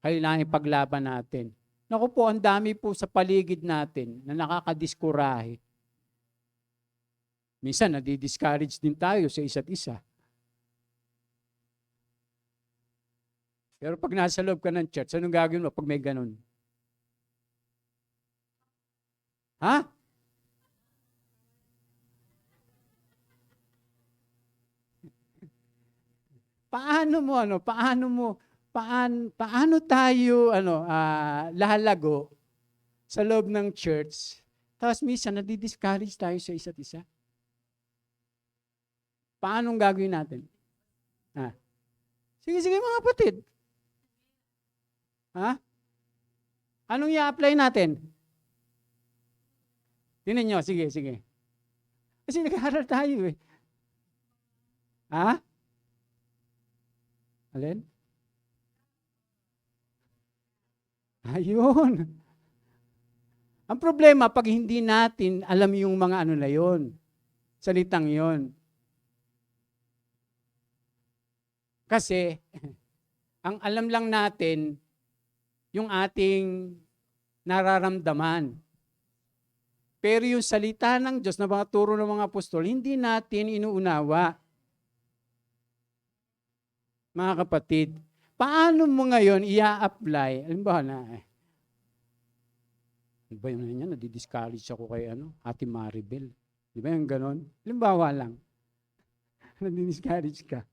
kailangan ipaglaban natin. Naku po, ang dami po sa paligid natin na nakakadiskurahe. Minsan, nadi-discourage din tayo sa isa't isa. Pero pag nasa loob ka ng church, anong gagawin mo pag may ganun? Ha? Paano tayo lalago sa loob ng church? Tapos minsan nadi-discourage tayo sa isa't isa. Paanong gagawin natin? Sige mga kapatid. Anong i-apply natin? Tingnan nyo, sige. Kasi nag-aaral tayo eh. Alin? Ayun. Ang problema, pag hindi natin alam yung mga na yon, salitang yon. Kasi, ang alam lang natin, yung ating nararamdaman. Pero yung salita ng Diyos na mga turo ng mga apostol, hindi natin inuunawa. Mga kapatid, paano mo ngayon i-apply? Halimbawa na, ano ba yun niya? Nadi-discourage ako kay Ate Maribel. Di ba yung ganon? Halimbawa lang. Nadi-discourage ka.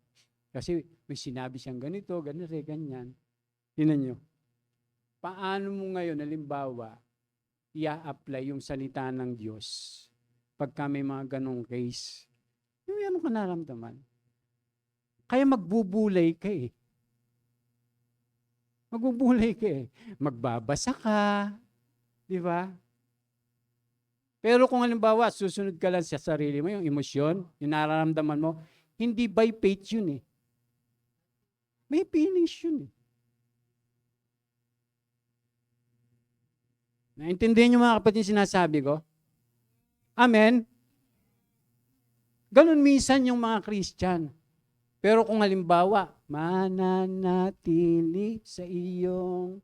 Kasi may sinabi siyang ganito, ganyan. Tingnan nyo. Paano mo ngayon, halimbawa, i-apply yung salita ng Diyos pagka may mga ganong case? Yung ano ka naramdaman? Kaya magbubulay ka eh. Magbabasa ka. Di ba? Pero kung halimbawa, susunod ka lang sa sarili mo, yung emosyon, yung nararamdaman mo, hindi by faith yun eh. May feelings yun eh. Naintindihan niyo mga kapatid sinasabi ko? Amen? Ganun minsan yung mga Christian. Pero kung halimbawa, mananatili sa iyong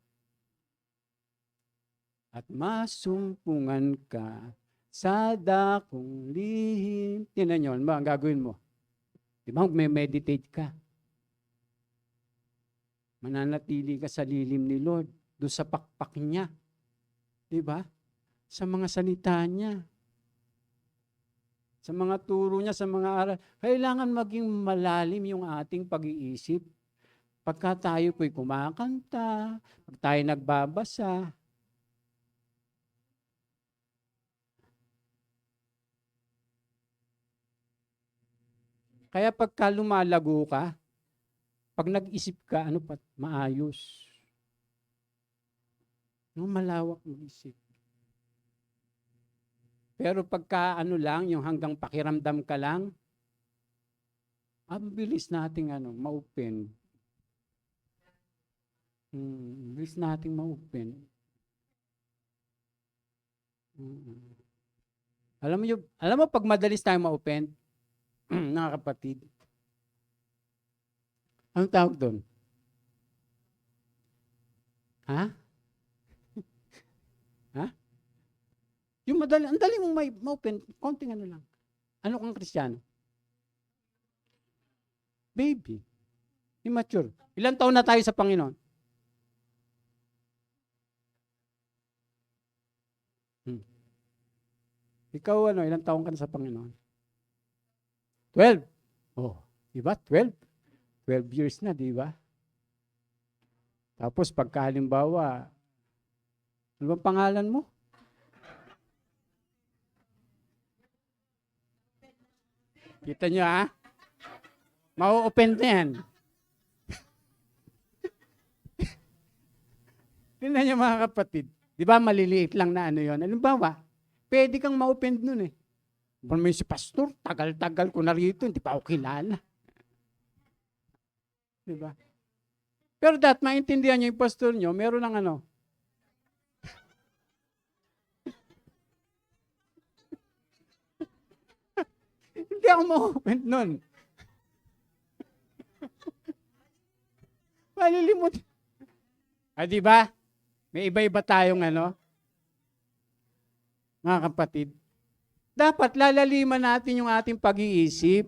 at masumpungan ka sa dakong lihim. Tingnan nyo, ano ba ang gagawin mo? Di ba, mag-meditate ka. Mananatili ka sa lilim ni Lord, doon sa pakpak niya. Di ba? Sa mga salita niya. Sa mga turo niya, sa mga aral. Kailangan maging malalim yung ating pag-iisip. Pagka tayo po'y kumakanta, pag tayo nagbabasa. Kaya pagka lumalago ka, pag nag-isip ka, maayos. Malawak mag-isip. Pero pagka yung hanggang pakiramdam ka lang, ang bilis nating ma-open. Bilis nating ma-open. Alam mo pag madalis tayong ma-open, mga kapatid, anong tawag doon? Ha? Yung ang dali mong ma-open, konting lang. Ano kang Kristiyano? Baby. Immature. Ilang taon na tayo sa Panginoon? Ikaw, ilang taon ka na sa Panginoon? 12. Oh, diba? 12. 12 years na, diba? Tapos, pagka halimbawa, ano bang pangalan mo? Kita nyo, mau-open na yan. Tingnan nyo mga kapatid. Di ba maliliit lang na yun? Halimbawa, pwede kang ma-open nun eh. Kung may si pastor, tagal-tagal ko na rito, hindi pa ako kilala. Diba? Pero maintindihan nyo yung pastor nyo, meron ng ano. Hindi ako ma-open nun. Malilimot. Diba? May iba-iba tayong mga kapatid. Dapat lalaliman natin yung ating pag-iisip.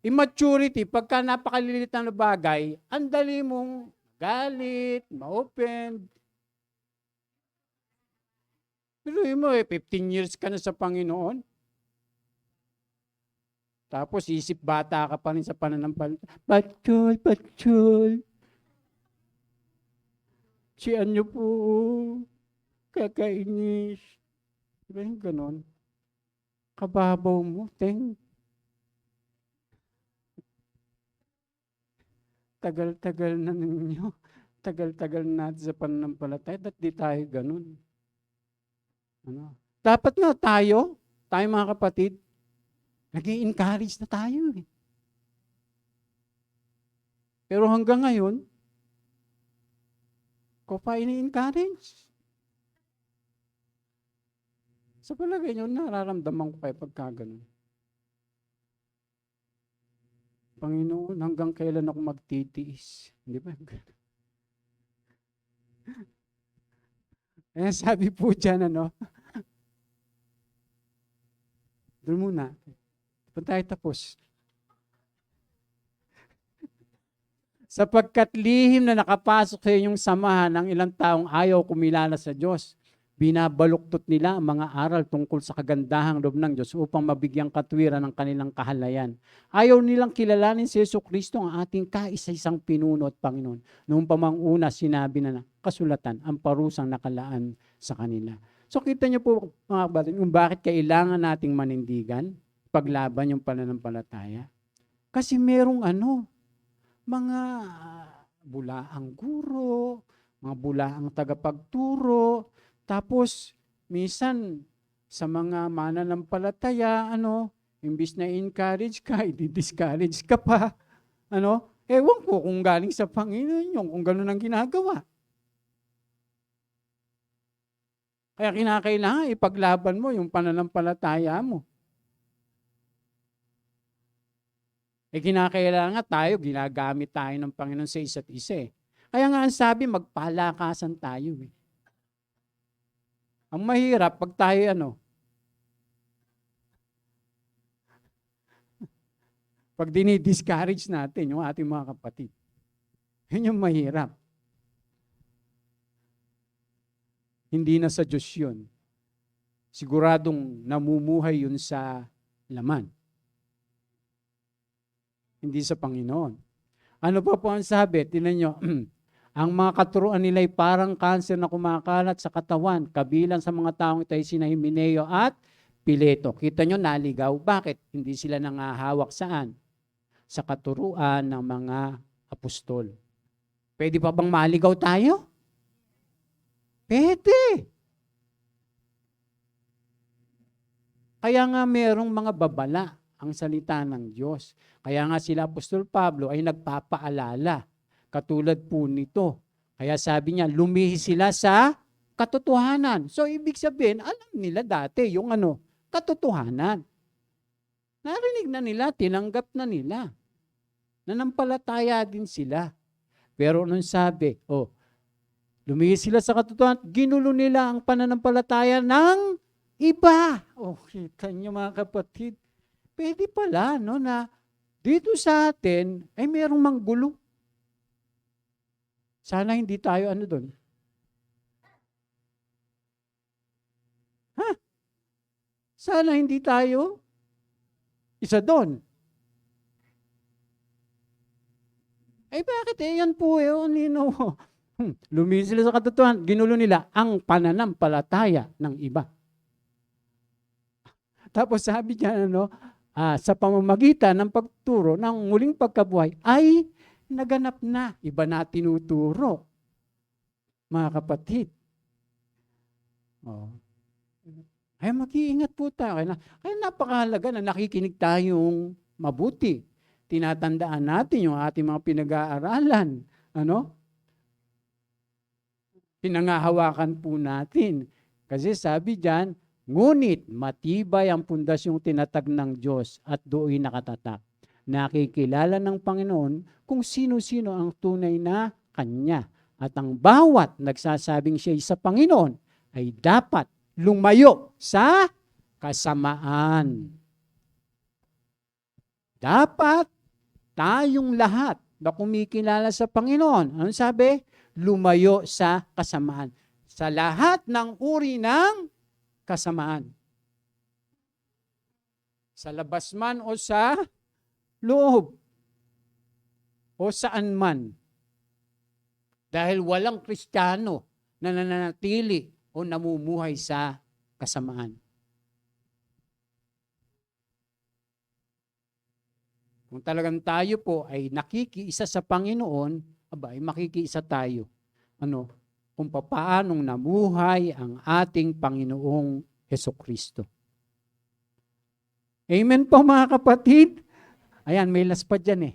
Immaturity, pagka napakalilit na bagay, ang dali mong galit, ma-open. Pero mo 15 years ka na sa Panginoon. Tapos isip bata ka pa rin sa pananampalataya. Patsyol. Siyan nyo po, kakainis. Diba yung ganon? Kababaw mo, tagal-tagal na ninyo. Tagal-tagal natin sa pananampalataya. Ba't di tayo ganun? Dapat nga tayo mga kapatid, nag-i-encourage na tayo eh. Pero hanggang ngayon, ko pa ini-encourage. Sa palagay nyo, nararamdaman ko kayo pagka ganun. Panginoon, hanggang kailan ako magtitiis? Hindi ba? Sabi po dyan, doon muna. Punta tayo tapos. Sapagkat lihim na nakapasok sa inyong samahan ng ilang taong ayaw kumilala sa Diyos. Binabaluktot nila ang mga aral tungkol sa kagandahang loob ng Diyos upang mabigyang katwiran ng kanilang kahalayan. Ayaw nilang kilalanin si Jesucristo ang ating kaisa-isang pinuno at Panginoon. Noong pamanguna sinabi na kasulatan ang parusang nakalaan sa kanila. So kita niyo po mga kapatid, kung bakit kailangan nating manindigan, paglaban yung pananampalataya. Kasi merong mga bulaang guro, mga bulaang tagapagturo, tapos minsan sa mga mananampalataya, imbis na encourage ka, i-discourage ka pa. Ewan ko kung galing sa Panginoon yun, kung gano'n ang ginagawa. Kaya kinakailangan ipaglaban mo yung pananampalataya mo. Kinakailangan tayo, ginagamit tayo ng Panginoon sa isa't isa. Kaya nga ang sabi, magpalakasan tayo. Ang mahirap, pag tayo pag dinidiscourage natin yung ating mga kapatid. Yun yung mahirap. Hindi na sa Diyos yun. Siguradong namumuhay yun sa laman. Hindi sa Panginoon. Ano pa po ang sabi? Tingnan nyo, ang mga katuruan nila ay parang kanser na kumakalat sa katawan, kabilang sa mga taong ito ay sina Himeneo at Pileto. Kita nyo, naligaw. Bakit? Hindi sila nangahawak saan? Sa katuruan ng mga apostol. Pwede pa bang maligaw tayo? Pwede. Kaya nga merong mga babala ang salita ng Diyos. Kaya nga sila Apostol Pablo ay nagpapaalala. Katulad po nito. Kaya sabi niya, lumihis sila sa katotohanan. So, ibig sabihin, alam nila dati yung katotohanan. Narinig na nila, tinanggap na nila. Nanampalataya din sila. Pero nung sabi, lumihis sila sa katotohanan, ginulo nila ang pananampalataya ng iba. Kita niyo mga kapatid. Pwede pala, na dito sa atin, ay merong manggulo. Sana hindi tayo doon. Sana hindi tayo isa doon. Bakit? Yan po, lumihis sila sa katotohanan, ginulo nila ang pananampalataya ng iba. Tapos sabi niya, sa pamamagitan ng pagturo ng muling pagkabuhay ay naganap na. Iba na tinuturo. Mga kapatid. Ay mag-iingat po tayo. Kaya napakahalaga na nakikinig tayong mabuti. Tinatandaan natin yung ating mga pinag-aaralan. Ano? Pinangahawakan po natin. Kasi sabi diyan, ngunit matibay ang pundasyong tinatag ng Diyos at doon nakatatak. Nakikilala ng Panginoon kung sino-sino ang tunay na Kanya. At ang bawat nagsasabing siya sa Panginoon ay dapat lumayo sa kasamaan. Dapat tayong lahat na kumikilala sa Panginoon, anong sabi? Lumayo sa kasamaan. Sa lahat ng uri ng kasamaan. Sa labas man o sa loob. O saan man. Dahil walang Kristiyano na nananatili o namumuhay sa kasamaan. Kung talagang tayo po ay nakikiisa sa Panginoon, ay makikiisa tayo. Kung paanong namuhay ang ating Panginoong Hesukristo. Amen po mga kapatid. Ayan, may last pa dyan eh.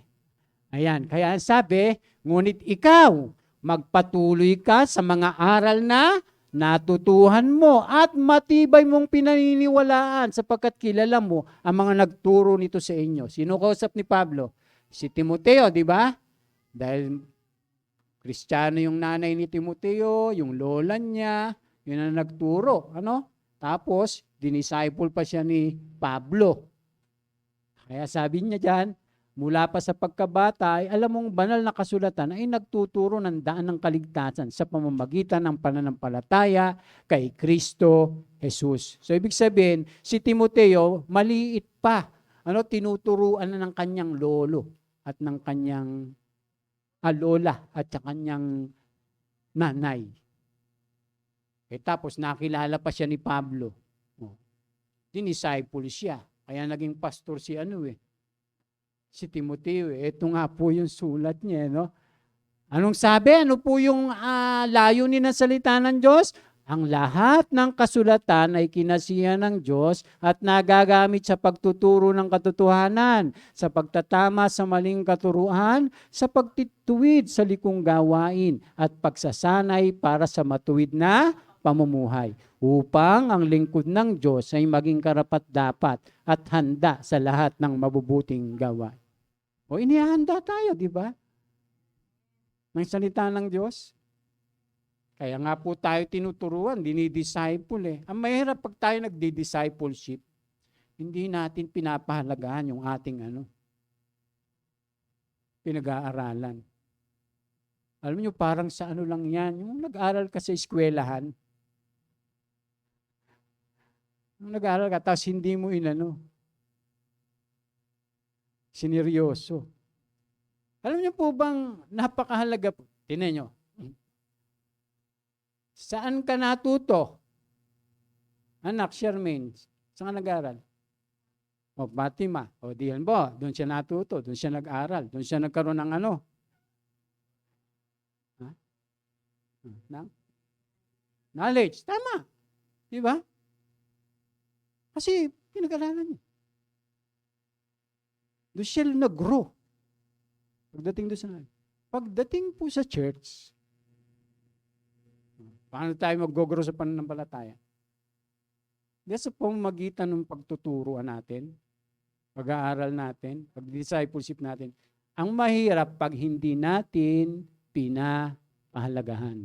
Ayan, kaya sabi, ngunit ikaw, magpatuloy ka sa mga aral na natutuhan mo at matibay mong pinaniniwalaan sapagkat kilala mo ang mga nagturo nito sa inyo. Sino kausap ni Pablo? Si Timoteo, di ba? Dahil Kristiyano yung nanay ni Timoteo, yung lola niya, yun ang nagturo. Tapos, dinisciple pa siya ni Pablo. Kaya sabi niya dyan, mula pa sa pagkabata ay alam mong banal na kasulatan ay nagtuturo ng daan ng kaligtasan sa pamamagitan ng pananampalataya kay Kristo Jesus. So ibig sabihin, si Timoteo maliit pa. Tinuturuan na ng kanyang lolo at ng kanyang lola at sa kanyang nanay. Tapos nakilala pa siya ni Pablo. Dinisciple siya. Kaya naging pastor si Timoteo. Ito nga po yung sulat niya. Anong sabi? Ano po yung layunin ng salita ng Diyos? Ang lahat ng kasulatan ay kinasihan ng Diyos at nagagamit sa pagtuturo ng katotohanan, sa pagtatama sa maling katuruan, sa pagtituwid sa likong gawain, at pagsasanay para sa matuwid na pamumuhay, upang ang lingkod ng Diyos ay maging karapat-dapat at handa sa lahat ng mabubuting gawain. O inihahanda tayo, di ba? Ng salita ng Diyos. Kaya nga po tayo tinuturuan, dinidisciple. Ang mahirap pag tayo nagdi-discipleship, hindi natin pinapahalagahan yung ating pinag-aaralan. Alam niyo, parang sa lang yan, yung nag-aral ka sa eskwelahan, yung nag-aral ka, tapos hindi mo sineryoso. Alam niyo po bang napakahalaga po? Tingnan niyo. Saan ka natuto? Anak, Charmaine, saan ka nag-aral? Fatima. Diyan po, doon siya natuto, doon siya nag-aral, doon siya nagkaroon ng knowledge. Tama. Di ba? Kasi pinag-aralan niya. Doon siya nag-grow. Pagdating po sa church, paano tayo mag-grow sa pananampalataya? Sa pamamagitan ng pagtuturuan natin, pag-aaral natin, pag-discipleship natin. Ang mahirap pag hindi natin pinapahalagahan.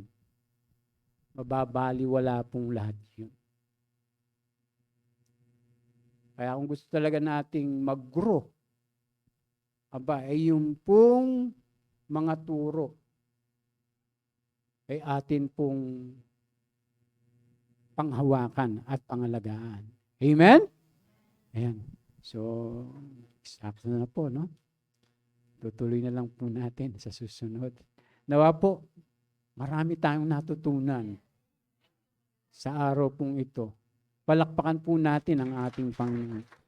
Mababaliwala pong lahat yun. Kaya kung gusto talaga nating mag-grow, ay yung pong mga turo ay atin pong panghawakan at pangalagaan. Amen? Ayan. So, stop na po, no? Tutuloy na lang po natin sa susunod. Nawa po, marami tayong natutunan sa araw pong ito. Palakpakan po natin ang ating Panginoon.